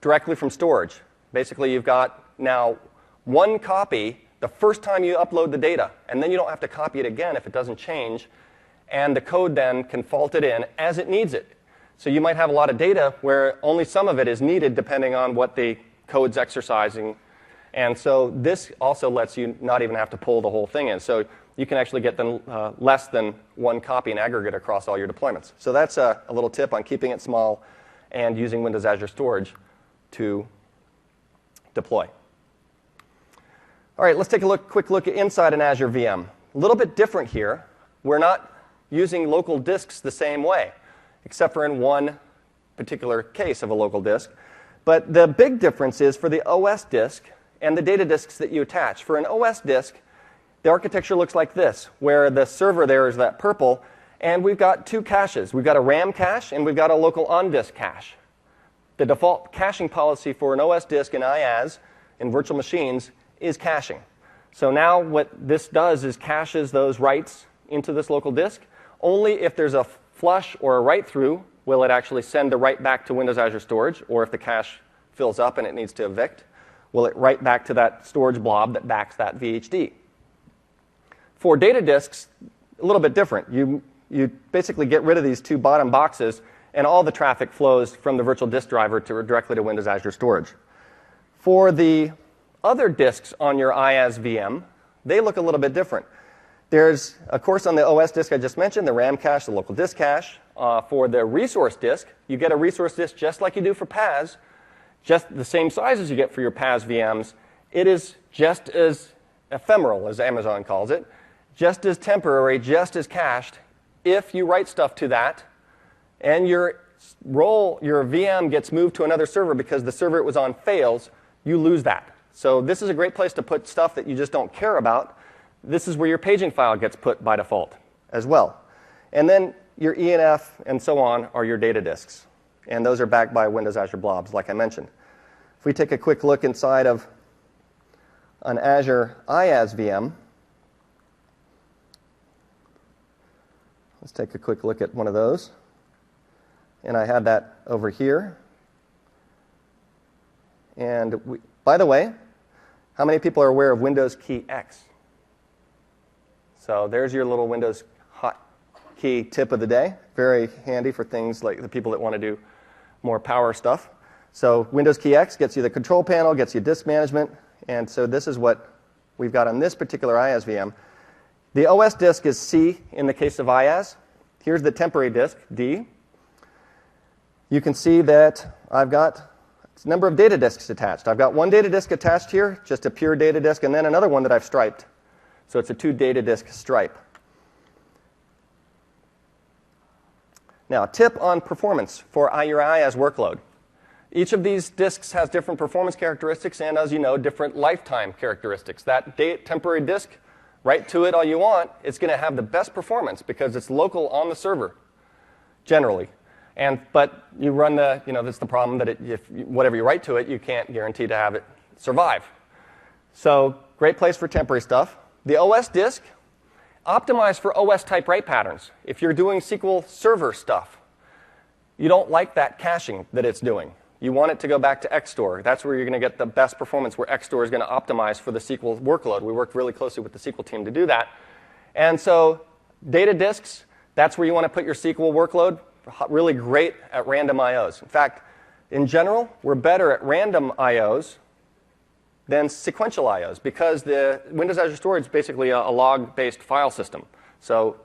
directly from storage. Basically, you've got now one copy the first time you upload the data, and then you don't have to copy it again if it doesn't change, and the code then can fault it in as it needs it. So you might have a lot of data where only some of it is needed depending on what the code's exercising. And so this also lets you not even have to pull the whole thing in. So you can actually get less than one copy in aggregate across all your deployments. So that's a little tip on keeping it small and using Windows Azure Storage to deploy. All right, let's take a quick look at inside an Azure VM. A little bit different here. We're not using local disks the same way, except for in one particular case of a local disk. But the big difference is for the OS disk and the data disks that you attach. For an OS disk, the architecture looks like this, where the server there is that purple, and we've got 2 caches. We've got a RAM cache, and we've got a local on-disk cache. The default caching policy for an OS disk in IaaS, in virtual machines, is caching. So now what this does is caches those writes into this local disk. Only if there's a flush or a write-through will it actually send the write back to Windows Azure Storage, or if the cache fills up and it needs to evict, will it write back to that storage blob that backs that VHD. For data disks, a little bit different. You basically get rid of these 2 bottom boxes, and all the traffic flows from the virtual disk driver directly to Windows Azure Storage. For the other disks on your IaaS VM, they look a little bit different. There's, of course, on the OS disk I just mentioned, the RAM cache, the local disk cache. For the resource disk, you get a resource disk just like you do for PaaS, just the same size as you get for your PaaS VMs. It is just as ephemeral, as Amazon calls it, just as temporary, just as cached. If you write stuff to that, and your VM gets moved to another server because the server it was on fails, you lose that. So this is a great place to put stuff that you just don't care about. This is where your paging file gets put by default as well. And then your ENF and so on are your data disks. And those are backed by Windows Azure blobs, like I mentioned. If we take a quick look inside of an Azure IaaS VM, let's take a quick look at one of those. And I had that over here. And by the way, how many people are aware of Windows key X? So there's your little Windows hotkey tip of the day. Very handy for things like the people that want to do more power stuff. So Windows key X gets you the control panel, gets you disk management. And so this is what we've got on this particular IaaS VM. The OS disk is C in the case of IaaS. Here's the temporary disk, D. You can see that I've got a number of data disks attached. I've got one data disk attached here, just a pure data disk, and then another one that I've striped. So it's a 2 data disk stripe. Now, tip on performance for your IaaS workload. Each of these disks has different performance characteristics and, as you know, different lifetime characteristics. That temporary disk, write to it all you want, it's going to have the best performance because it's local on the server, generally. But you run that's the problem that if whatever you write to it, you can't guarantee to have it survive. So great place for temporary stuff. The OS disk, optimized for OS type write patterns. If you're doing SQL Server stuff, you don't like that caching that it's doing. You want it to go back to XStore. That's where you're going to get the best performance, where XStore is going to optimize for the SQL workload. We worked really closely with the SQL team to do that. And so data disks, that's where you want to put your SQL workload. Really great at random IOs. In fact, in general, we're better at random IOs than sequential IOs because the Windows Azure Storage is basically a log-based file system. So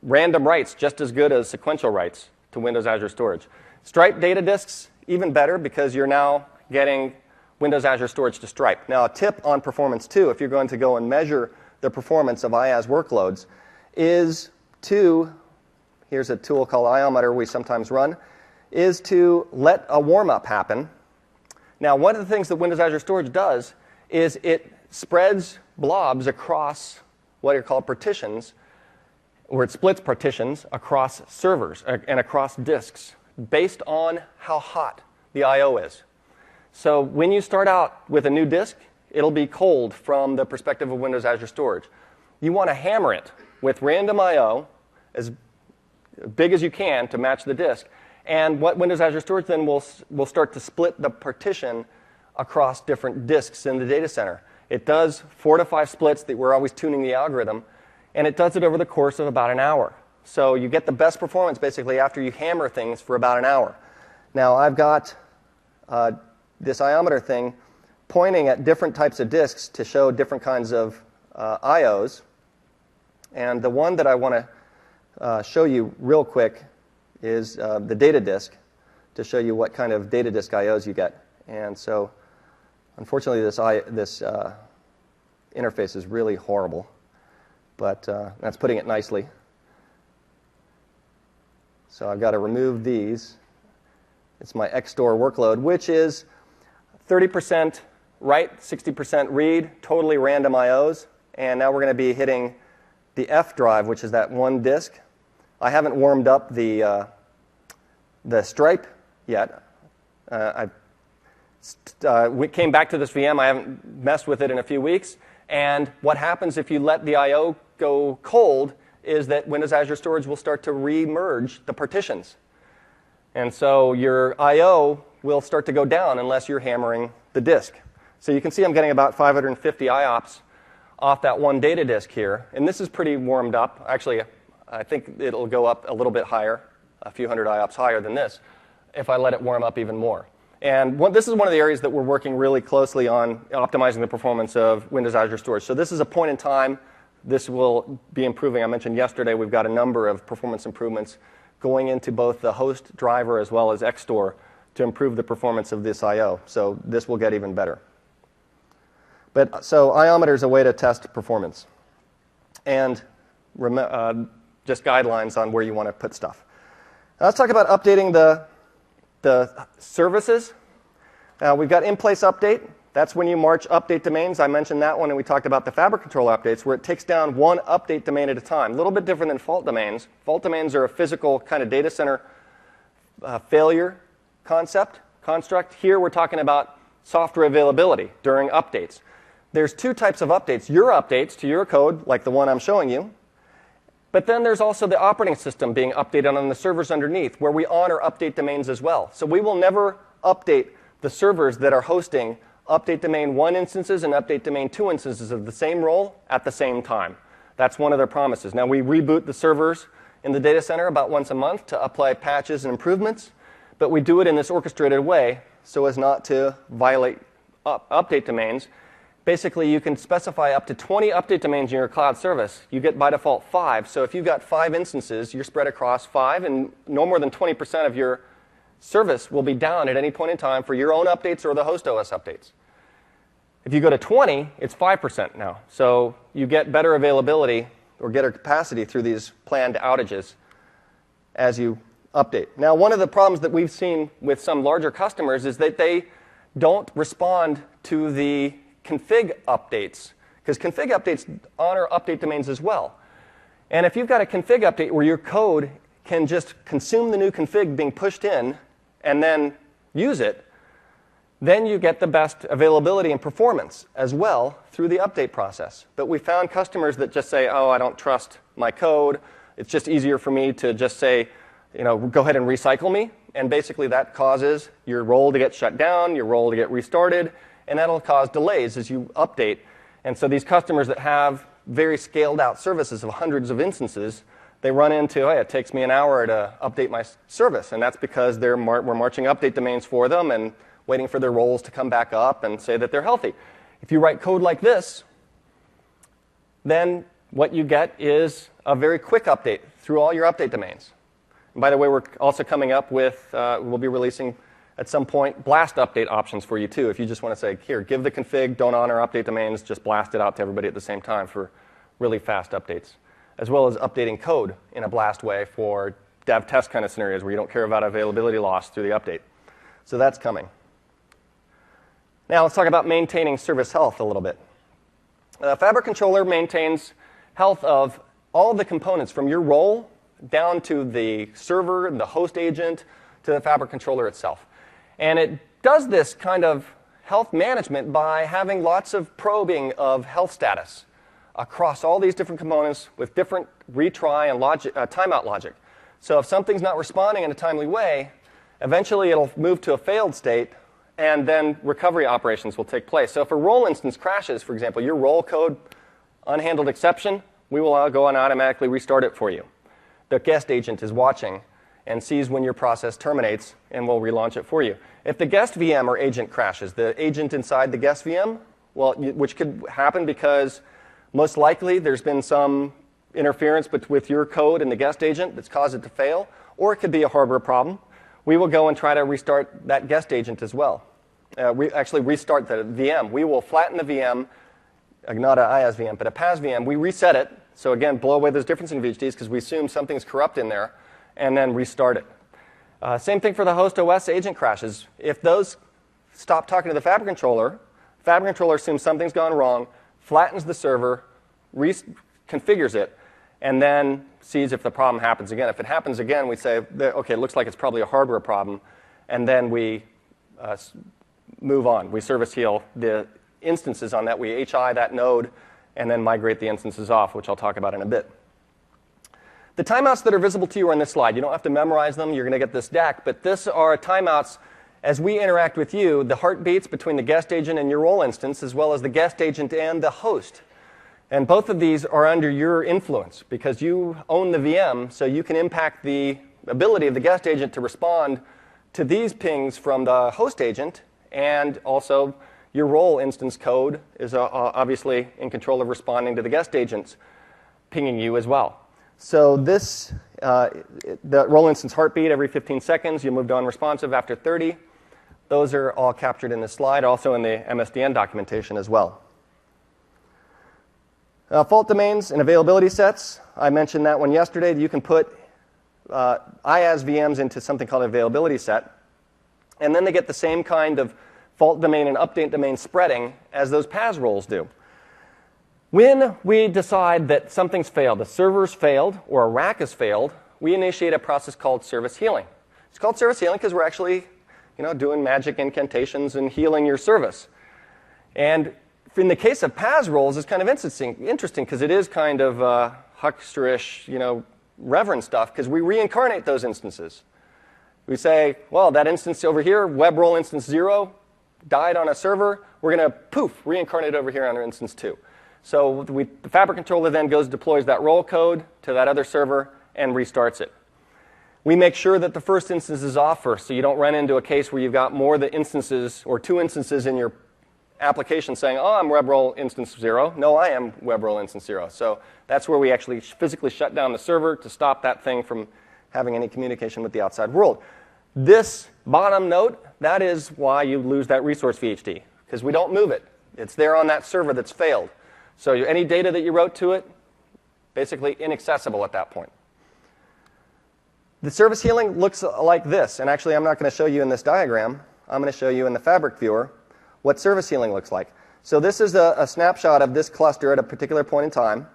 random writes just as good as sequential writes to Windows Azure Storage. Stripe data disks, even better because you're now getting Windows Azure Storage to stripe. Now, a tip on performance, too, if you're going to go and measure the performance of IaaS workloads, is to, here's a tool called Iometer we sometimes run, is to let a warm-up happen. Now, one of the things that Windows Azure Storage does is it spreads blobs across what are called partitions, or it splits partitions across servers and across disks based on how hot the I/O is. So when you start out with a new disk, it'll be cold from the perspective of Windows Azure Storage. You want to hammer it with random I/O as big as you can to match the disk. And what Windows Azure Storage then will start to split the partition across different disks in the data center. It does 4 to 5 splits that we're always tuning the algorithm, and it does it over the course of about an hour. So you get the best performance basically after you hammer things for about an hour. Now I've got this iometer thing pointing at different types of disks to show different kinds of IOs. And the one that I want to show you real quick is the data disk to show you what kind of data disk IOs you get. And so unfortunately this interface is really horrible, but that's putting it nicely. So I've got to remove these. It's my XStore workload, which is 30% write, 60% read, totally random IOs. And now we're going to be hitting the F drive, which is that one disk. I haven't warmed up the stripe yet. We came back to this VM. I haven't messed with it in a few weeks. And what happens if you let the I/O go cold is that Windows Azure Storage will start to re-merge the partitions. And so your I/O will start to go down unless you're hammering the disk. So you can see I'm getting about 550 IOPS off that one data disk here. And this is pretty warmed up. Actually, I think it'll go up a little bit higher, a few hundred IOPS higher than this, if I let it warm up even more. And this is one of the areas that we're working really closely on optimizing the performance of Windows Azure Storage. So this is a point in time. This will be improving. I mentioned yesterday we've got a number of performance improvements going into both the host driver as well as XStore to improve the performance of this I/O. So this will get even better. But so Iometer is a way to test performance. And just guidelines on where you want to put stuff. Now let's talk about updating the services. We've got in-place update. That's when you march update domains. I mentioned that one, and we talked about the Fabric Controller updates, where it takes down one update domain at a time. A little bit different than fault domains. Fault domains are a physical kind of data center failure construct. Here we're talking about software availability during updates. There's 2 types of updates. Your updates to your code, like the one I'm showing you. But then there's also the operating system being updated on the servers underneath, where we honor update domains as well. So we will never update the servers that are hosting update domain 1 instances and update domain 2 instances of the same role at the same time. That's one of their promises. Now, we reboot the servers in the data center about once a month to apply patches and improvements, but we do it in this orchestrated way so as not to violate update domains. basically you can specify up to 20 update domains in your cloud service. You get by default 5. So if you've got 5 instances, you're spread across 5, and no more than 20% of your service will be down at any point in time for your own updates or the host OS updates. If you go to 20, it's 5% now. So you get better availability or better capacity through these planned outages as you update. Now, one of the problems that we've seen with some larger customers is that they don't respond to the config updates, because config updates honor update domains as well. And if you've got a config update where your code can just consume the new config being pushed in and then use it, then you get the best availability and performance as well through the update process. But we found customers that just say, oh, I don't trust my code. It's just easier for me to just say, go ahead and recycle me. And basically that causes your role to get shut down, your role to get restarted, and that'll cause delays as you update. And so these customers that have very scaled out services of hundreds of instances, they run into, hey, it takes me an hour to update my service. And that's because we're marching update domains for them and waiting for their roles to come back up and say that they're healthy. If you write code like this, then what you get is a very quick update through all your update domains. And by the way, we're also coming up with, we'll be releasing at some point blast update options for you too. If you just want to say, here, give the config, don't honor update domains, just blast it out to everybody at the same time for really fast updates, as well as updating code in a blast way for dev test kind of scenarios where you don't care about availability loss through the update. So that's coming. Now let's talk about maintaining service health a little bit. Fabric Controller maintains health of all the components from your role down to the server and the host agent to the Fabric Controller itself. And it does this kind of health management by having lots of probing of health status across all these different components with different retry and timeout logic. So if something's not responding in a timely way, eventually it'll move to a failed state, and then recovery operations will take place. So if a role instance crashes, for example, your role code unhandled exception, we will go and automatically restart it for you. The guest agent is watching and sees when your process terminates and will relaunch it for you. If the guest VM or agent crashes, the agent inside the guest VM, well, which could happen because most likely there's been some interference with your code and the guest agent that's caused it to fail, or it could be a hardware problem, we will go and try to restart that guest agent as well. We actually restart the VM. We will flatten the VM, not an IaaS VM, but a PaaS VM. We reset it. So again, blow away those difference in VHDs because we assume something's corrupt in there, and then restart it. Same thing for the host OS agent crashes. If those stop talking to the Fabric Controller assumes something's gone wrong, flattens the server, reconfigures it, and then sees if the problem happens again. If it happens again, we say, OK, it looks like it's probably a hardware problem, and then we move on. We service heal the instances on that. We HI that node and then migrate the instances off, which I'll talk about in a bit. The timeouts that are visible to you are on this slide. You don't have to memorize them. You're going to get this deck. But this are timeouts as we interact with you, the heartbeats between the guest agent and your role instance, as well as the guest agent and the host. And both of these are under your influence because you own the VM, so you can impact the ability of the guest agent to respond to these pings from the host agent. And also, your role instance code is obviously in control of responding to the guest agents pinging you as well. So this, the role instance heartbeat every 15 seconds, you moved on responsive after 30. Those are all captured in this slide, also in the MSDN documentation as well. Fault domains and availability sets. I mentioned that one yesterday. You can put IaaS VMs into something called an availability set. And then they get the same kind of fault domain and update domain spreading as those PaaS roles do. When we decide that something's failed, a server's failed or a rack has failed, we initiate a process called service healing. It's called service healing because we're actually doing magic incantations and healing your service. And in the case of PaaS roles, it's kind of interesting because it is kind of hucksterish, reverend stuff because we reincarnate those instances. We say, well, that instance over here, web role instance 0, died on a server. We're going to, poof, reincarnate over here on our instance 2. So the Fabric Controller then deploys that role code to that other server and restarts it. We make sure that the first instance is off first, so you don't run into a case where you've got more than instances or 2 instances in your application saying, oh, I'm web role instance 0. No, I am web role instance 0. So that's where we actually physically shut down the server to stop that thing from having any communication with the outside world. This bottom node, that is why you lose that resource VHD, because we don't move it. It's there on that server that's failed. So any data that you wrote to it, basically inaccessible at that point. The service healing looks like this. And actually, I'm not going to show you in this diagram. I'm going to show you in the Fabric viewer what service healing looks like. So this is a snapshot of this cluster at a particular point in time.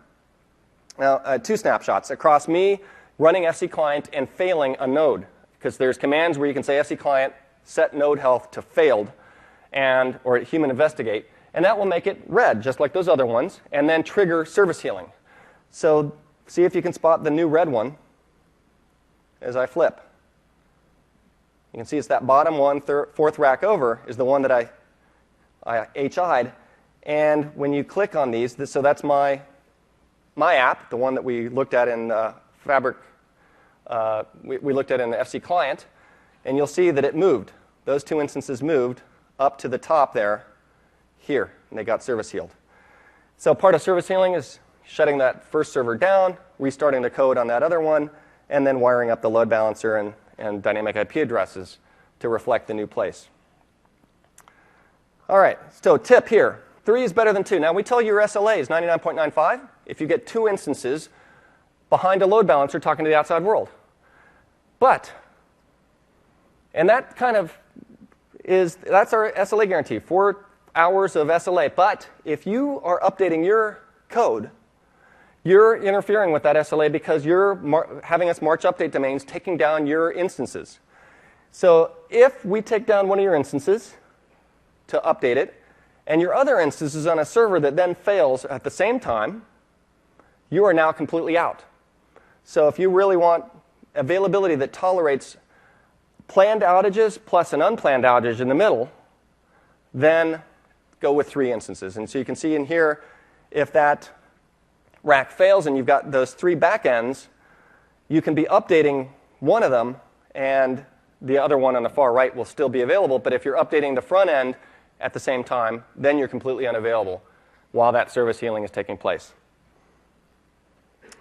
Now, 2 snapshots across me running SC client and failing a node, because there's commands where you can say SC client set node health to failed or human investigate, and that will make it red, just like those other ones, and then trigger service healing. So see if you can spot the new red one as I flip. You can see it's that bottom one, fourth rack over, is the one that I HI'd. And when you click on these, so that's my app, the one that we looked at in Fabric, we looked at in the FC client, and you'll see that it moved. Those 2 instances moved up to the top there, here, and they got service healed. So part of service healing is shutting that first server down, restarting the code on that other one, and then wiring up the load balancer and dynamic IP addresses to reflect the new place. All right, so tip here. 3 is better than 2. Now, we tell you your SLA is 99.95 if you get 2 instances behind a load balancer talking to the outside world. And that kind of that's our SLA guarantee, 4 hours of SLA. But if you are updating your code, you're interfering with that SLA because you're having us march update domains taking down your instances. So if we take down one of your instances to update it, and your other instance is on a server that then fails at the same time, you are now completely out. So if you really want availability that tolerates planned outages plus an unplanned outage in the middle, then go with 3 instances. And so you can see in here, if that rack fails and you've got those 3 backends, you can be updating one of them, and the other one on the far right will still be available. But if you're updating the front end at the same time, then you're completely unavailable while that service healing is taking place.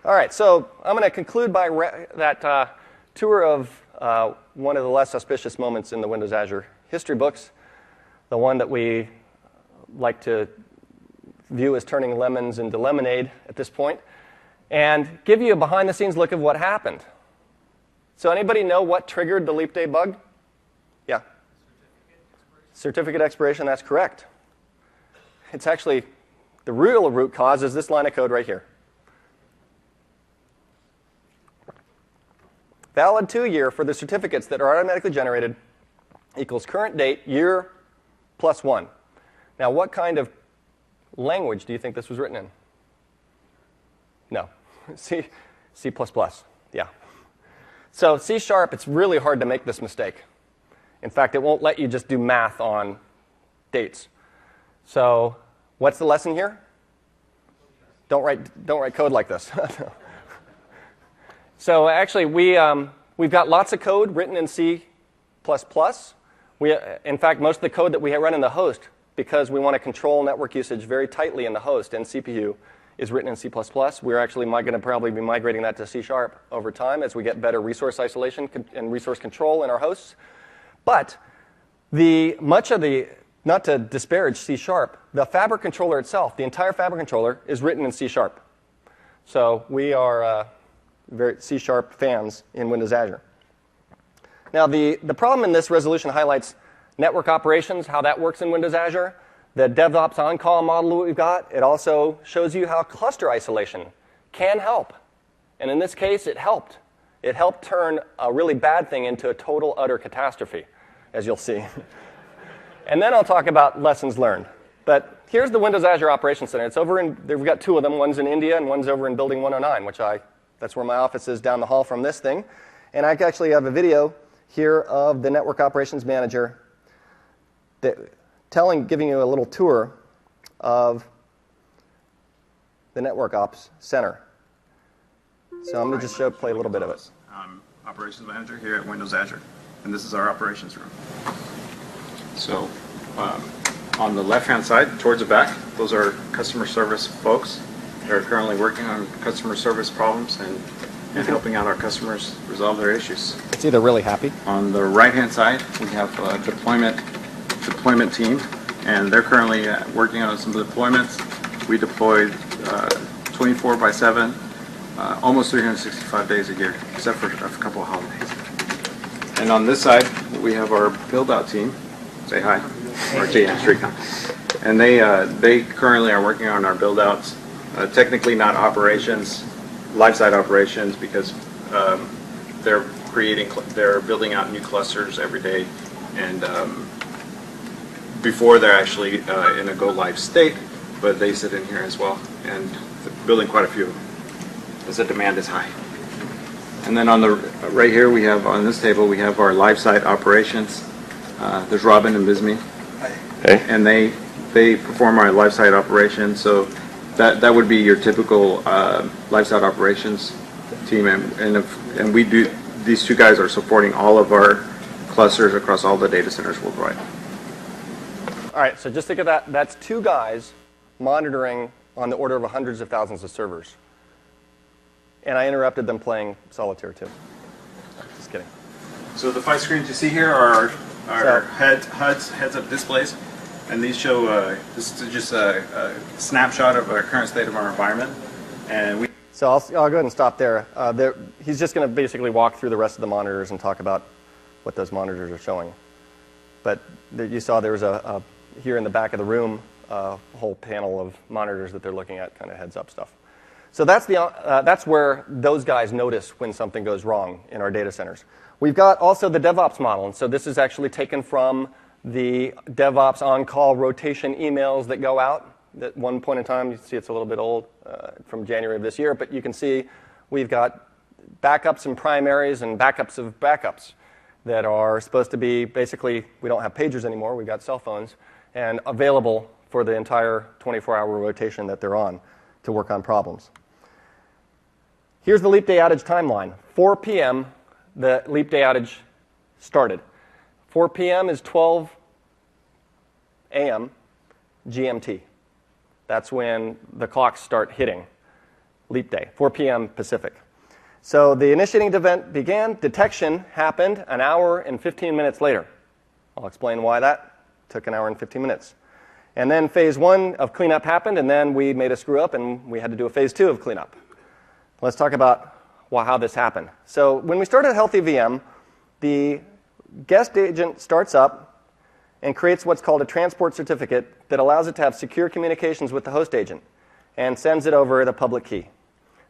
All right, so I'm going to conclude by that tour of one of the less auspicious moments in the Windows Azure history books, the one that we like to view as turning lemons into lemonade at this point, and give you a behind-the-scenes look of what happened. So anybody know what triggered the leap day bug? Yeah? Certificate expiration, that's correct. It's actually, the real root cause is this line of code right here. Valid to year for the certificates that are automatically generated equals current date, year, plus 1. Now, what kind of language do you think this was written in? No. C++. Yeah. So C#, it's really hard to make this mistake. In fact, it won't let you just do math on dates. So what's the lesson here? Don't write code like this. So actually, we've got lots of code written in C++. In fact, most of the code that we run in the host, because we want to control network usage very tightly in the host and CPU, is written in C++. We're actually going to probably be migrating that to C# over time as we get better resource isolation and resource control in our hosts. But not to disparage C#, the Fabric controller itself, the entire Fabric controller, is written in C#. So we are very C# fans in Windows Azure. Now, the problem in this resolution highlights network operations, how that works in Windows Azure, the DevOps on-call model that we've got. It also shows you how cluster isolation can help. And in this case, it helped. It helped turn a really bad thing into a total, utter catastrophe, as you'll see. And then I'll talk about lessons learned. But here's the Windows Azure Operations Center. It's over in, we've got 2 of them. One's in India and one's over in Building 109, that's where my office is down the hall from this thing. And I actually have a video here of the Network Operations Manager giving you a little tour of the Network Ops Center. So I'm going to just play a little bit of it. I'm Operations Manager here at Windows Azure, and this is our operations room. So On the left-hand side, towards the back, those are customer service folks. They're currently working on customer service problems and helping out our customers resolve their issues. It's either really happy. On the right-hand side, we have a deployment team, and they're currently working on some deployments. We deployed 24/7, almost 365 days a year, except for a couple of holidays. And on this side, we have our build-out team. Say hi. RT and Streetcom. And they currently are working on our build-outs. Technically not operations, live-site operations, because they're building out new clusters every day, and before they're actually in a go-live state, but they sit in here as well, and building quite a few as the demand is high. And then on the right here, we have on this table we have our live-site operations. There's Robin and Bisme, and they perform our live-site operations. So that would be your typical live-site operations team, and we do. These two guys are supporting all of our clusters across all the data centers worldwide. All right, so just think of that. That's two guys monitoring on the order of hundreds of thousands of servers. And I interrupted them playing solitaire too. Just kidding. So the 5 screens you see here are our heads-up displays, and these show. This is just a snapshot of our current state of our environment, and So I'll go ahead and stop there. He's just going to basically walk through the rest of the monitors and talk about what those monitors are showing. But you saw there was here in the back of the room a whole panel of monitors that they're looking at, kind of heads-up stuff. So that's where those guys notice when something goes wrong in our data centers. We've got also the DevOps model, and so this is actually taken from the DevOps on-call rotation emails that go out. At one point in time, you see it's a little bit old, from January of this year, but you can see we've got backups and primaries and backups of backups that are supposed to be basically, we don't have pagers anymore, we've got cell phones, and available for the entire 24-hour rotation that they're on to work on problems. Here's the leap day outage timeline. 4 p.m., the leap day outage started. 4 p.m. is 12 a.m. GMT. That's when the clocks start hitting leap day, 4 p.m. Pacific. So the initiating event began. Detection happened an hour and 15 minutes later. I'll explain why that took an hour and 15 minutes. And then phase 1 of cleanup happened, and then we made a screw up, and we had to do a phase 2 of cleanup. Let's talk about how this happened. So when we started Healthy VM, the guest agent starts up and creates what's called a transport certificate that allows it to have secure communications with the host agent and sends it over the public key.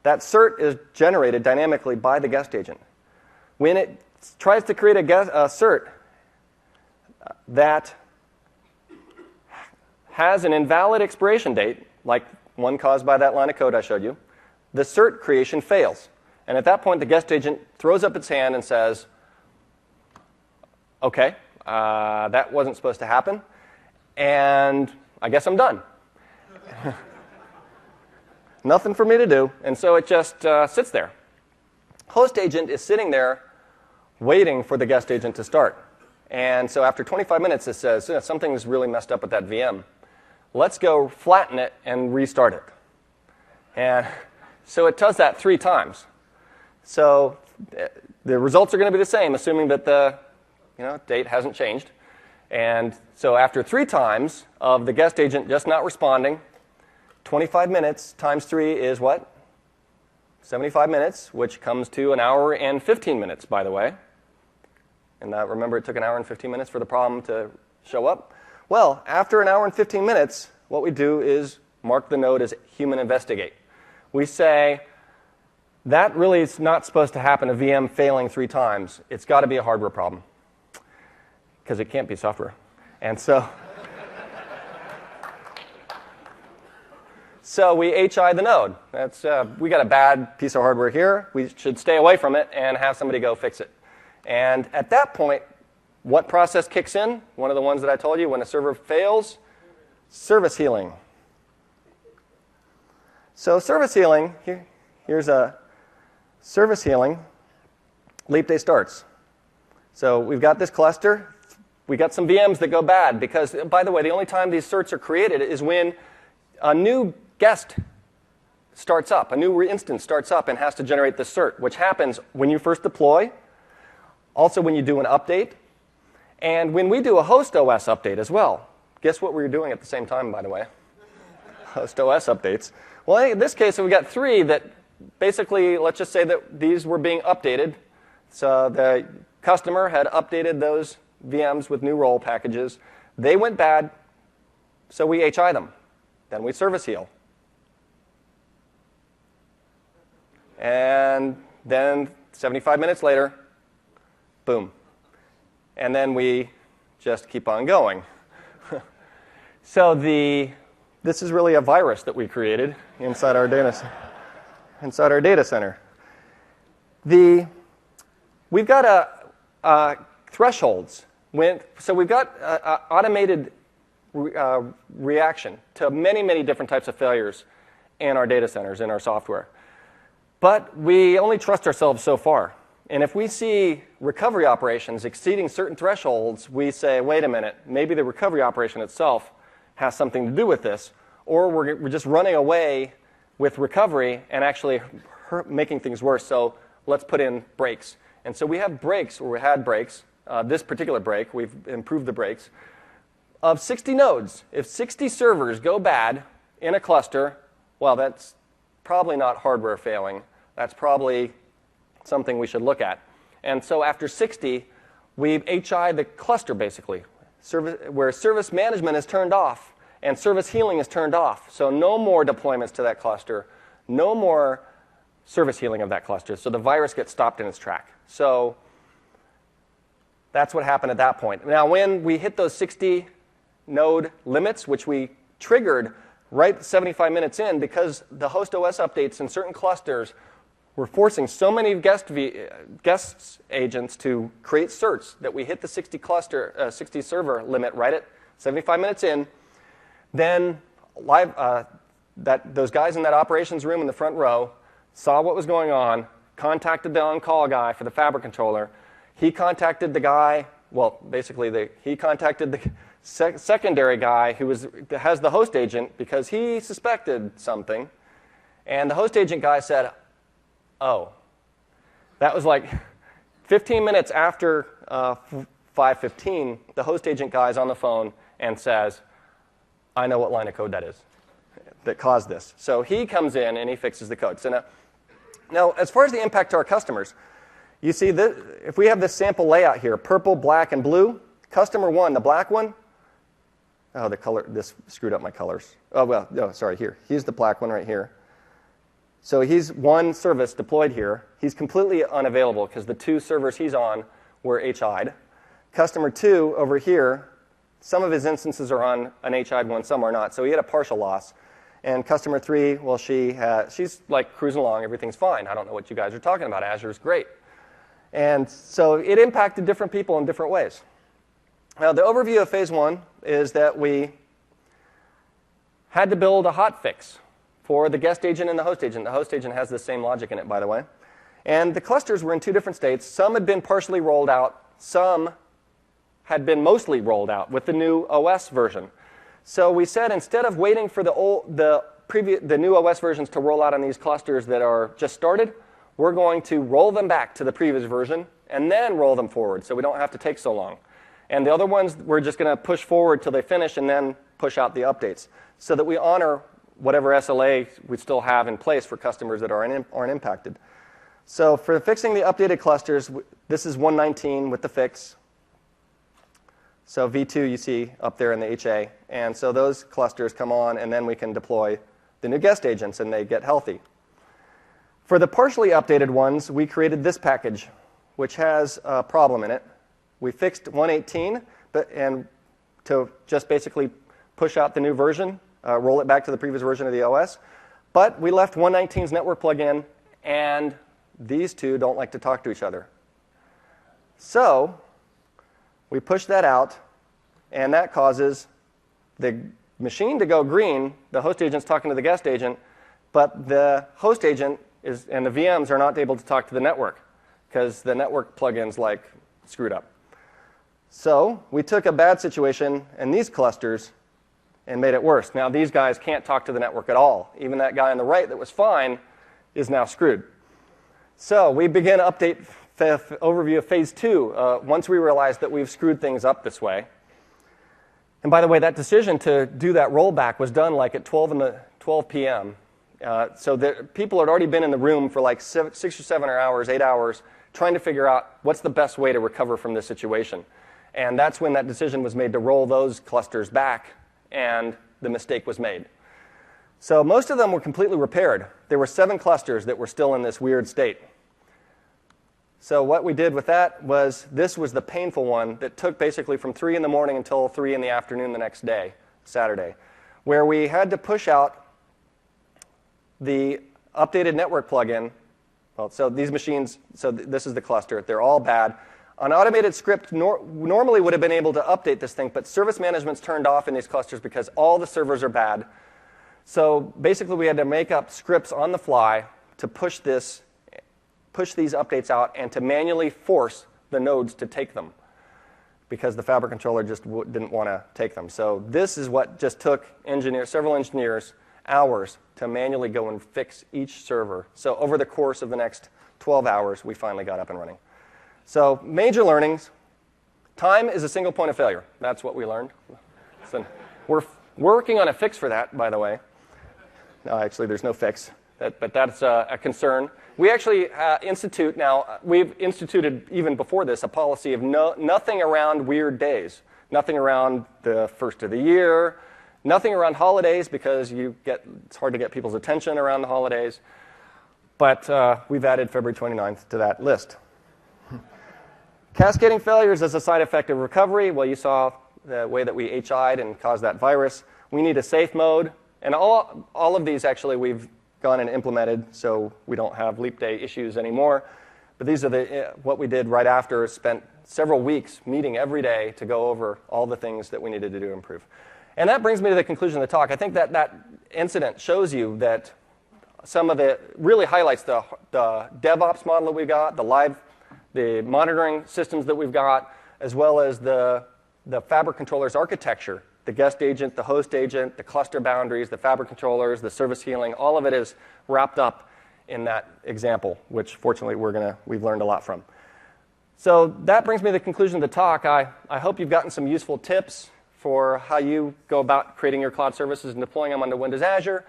That cert is generated dynamically by the guest agent. When it tries to create a cert that has an invalid expiration date, like one caused by that line of code I showed you, the cert creation fails. And at that point, the guest agent throws up its hand and says, okay, that wasn't supposed to happen, and I guess I'm done. Nothing for me to do, and so it just sits there. Host agent is sitting there waiting for the guest agent to start. And so after 25 minutes, it says, something's really messed up with that VM. Let's go flatten it and restart it. And so it does that 3 times. So the results are going to be the same, assuming that the date hasn't changed. And so after 3 times of the guest agent just not responding, 25 minutes times 3 is what? 75 minutes, which comes to an hour and 15 minutes, by the way. And remember, it took an hour and 15 minutes for the problem to show up? Well, after an hour and 15 minutes, what we do is mark the node as human investigate. We say, that really is not supposed to happen, a VM failing 3 times. It's got to be a hardware problem, because it can't be software. And so we HI the node. We got a bad piece of hardware here. We should stay away from it and have somebody go fix it. And at that point, what process kicks in? One of the ones that I told you, when a server fails, service healing. So service healing, here's a service healing. Leap day starts. So we've got this cluster. we got some VMs that go bad because, by the way, the only time these certs are created is when a new guest starts up, a new instance starts up and has to generate the cert, which happens when you first deploy, also when you do an update, and when we do a host OS update as well. Guess what we were doing at the same time, by the way? Host OS updates. Well, in this case, we've got 3 that basically, let's just say that these were being updated. So the customer had updated those VMs with new role packages. They went bad, so we HI them. Then we service heal. And then 75 minutes later, boom. And then we just keep on going. So this is really a virus that we created inside our data center. We've got thresholds. So we've got automated reaction to many, many different types of failures in our data centers, in our software. But we only trust ourselves so far. And if we see recovery operations exceeding certain thresholds, we say, wait a minute, maybe the recovery operation itself has something to do with this, or we're just running away with recovery and actually making things worse, so let's put in breaks. And so we have breaks, or we had breaks. This particular break, we've improved the breaks, of 60 nodes. If 60 servers go bad in a cluster, well, that's probably not hardware failing. That's probably something we should look at. And so after 60, we HI the cluster, basically, where service management is turned off and service healing is turned off. So no more deployments to that cluster, no more service healing of that cluster. So the virus gets stopped in its track. So that's what happened at that point. Now, when we hit those 60 node limits, which we triggered right 75 minutes in, because the host OS updates in certain clusters were forcing so many guest agents to create certs that we hit the 60 server limit right at 75 minutes in, then those guys in that operations room in the front row saw what was going on, contacted the on-call guy for the fabric controller. He contacted the guy, well, basically he contacted the secondary guy who has the host agent because he suspected something. And the host agent guy said, oh, that was like 15 minutes after 5:15, the host agent guy is on the phone and says, I know what line of code that is that caused this. So he comes in and he fixes the code. So now as far as the impact to our customers, you see that if we have this sample layout here, purple, black, and blue, customer 1, the black one, oh, the color, this screwed up my colors. Oh, well, no, sorry, here. He's the black one right here. So he's one service deployed here. He's completely unavailable because the 2 servers he's on were HI'd. Customer 2 over here, some of his instances are on an HI'd one, some are not. So he had a partial loss. And customer 3, well, she's like cruising along. Everything's fine. I don't know what you guys are talking about. Azure's great. And so it impacted different people in different ways. Now, the overview of phase 1 is that we had to build a hotfix for the guest agent and the host agent. The host agent has the same logic in it, by the way. And the clusters were in 2 different states. Some had been partially rolled out. Some had been mostly rolled out with the new OS version. So we said instead of waiting for the new OS versions to roll out on these clusters that are just started, we're going to roll them back to the previous version and then roll them forward so we don't have to take so long. And the other ones, we're just going to push forward till they finish and then push out the updates so that we honor whatever SLA we still have in place for customers that aren't impacted. So for fixing the updated clusters, this is 119 with the fix. So V2 you see up there in the HA. And so those clusters come on, and then we can deploy the new guest agents, and they get healthy. For the partially updated ones, we created this package, which has a problem in it. We fixed 118, and to just basically push out the new version, roll it back to the previous version of the OS. But we left 119's network plug-in, and these 2 don't like to talk to each other. So we push that out, and that causes the machine to go green. The host agent's talking to the guest agent, but the host agent and the VMs are not able to talk to the network because the network plug-in's like screwed up. So we took a bad situation in these clusters and made it worse. Now these guys can't talk to the network at all. Even that guy on the right that was fine is now screwed. So we begin update overview of phase 2 once we realized that we've screwed things up this way. And by the way, that decision to do that rollback was done like at 12 p.m. So people had already been in the room for like 6 or 7 hours, 8 hours, trying to figure out what's the best way to recover from this situation. And that's when that decision was made to roll those clusters back, and the mistake was made. So most of them were completely repaired. There were 7 clusters that were still in this weird state. So what we did with that was, this was the painful one that took basically from 3 in the morning until 3 in the afternoon the next day, Saturday, where we had to push out the updated network plugin. Well, so these machines, so this is the cluster. They're all bad. An automated script normally would have been able to update this thing, but service management's turned off in these clusters because all the servers are bad. So basically, we had to make up scripts on the fly to push these updates out and to manually force the nodes to take them, because the Fabric controller just didn't want to take them. So this is what just took several engineers hours to manually go and fix each server. So over the course of the next 12 hours, we finally got up and running. So major learnings. Time is a single point of failure. That's what we learned. So we're working on a fix for that, by the way. No, actually, there's no fix, but that's a concern. We actually institute now, we've instituted even before this, a policy of nothing around weird days, nothing around the first of the year, nothing around holidays, because it's hard to get people's attention around the holidays. But we've added February 29th to that list. Cascading failures as a side effect of recovery. Well, you saw the way that we HI'd and caused that virus. We need a safe mode. And all of these, actually, we've gone and implemented, so we don't have leap day issues anymore. But these are what we did right after. Spent several weeks meeting every day to go over all the things that we needed to do to improve. And that brings me to the conclusion of the talk. I think that incident shows you that really highlights the DevOps model that we got, the monitoring systems that we've got, as well as the Fabric controller's architecture. The guest agent, the host agent, the cluster boundaries, the Fabric controllers, the service healing, all of it is wrapped up in that example, which fortunately we've learned a lot from. So that brings me to the conclusion of the talk. I hope you've gotten some useful tips for how you go about creating your cloud services and deploying them onto Windows Azure,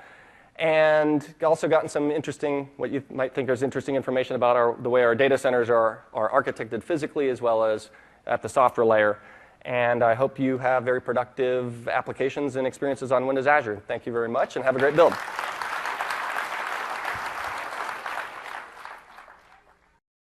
and also gotten some interesting, what you might think is interesting information about the way our data centers are architected physically as well as at the software layer. And I hope you have very productive applications and experiences on Windows Azure. Thank you very much, and have a great build.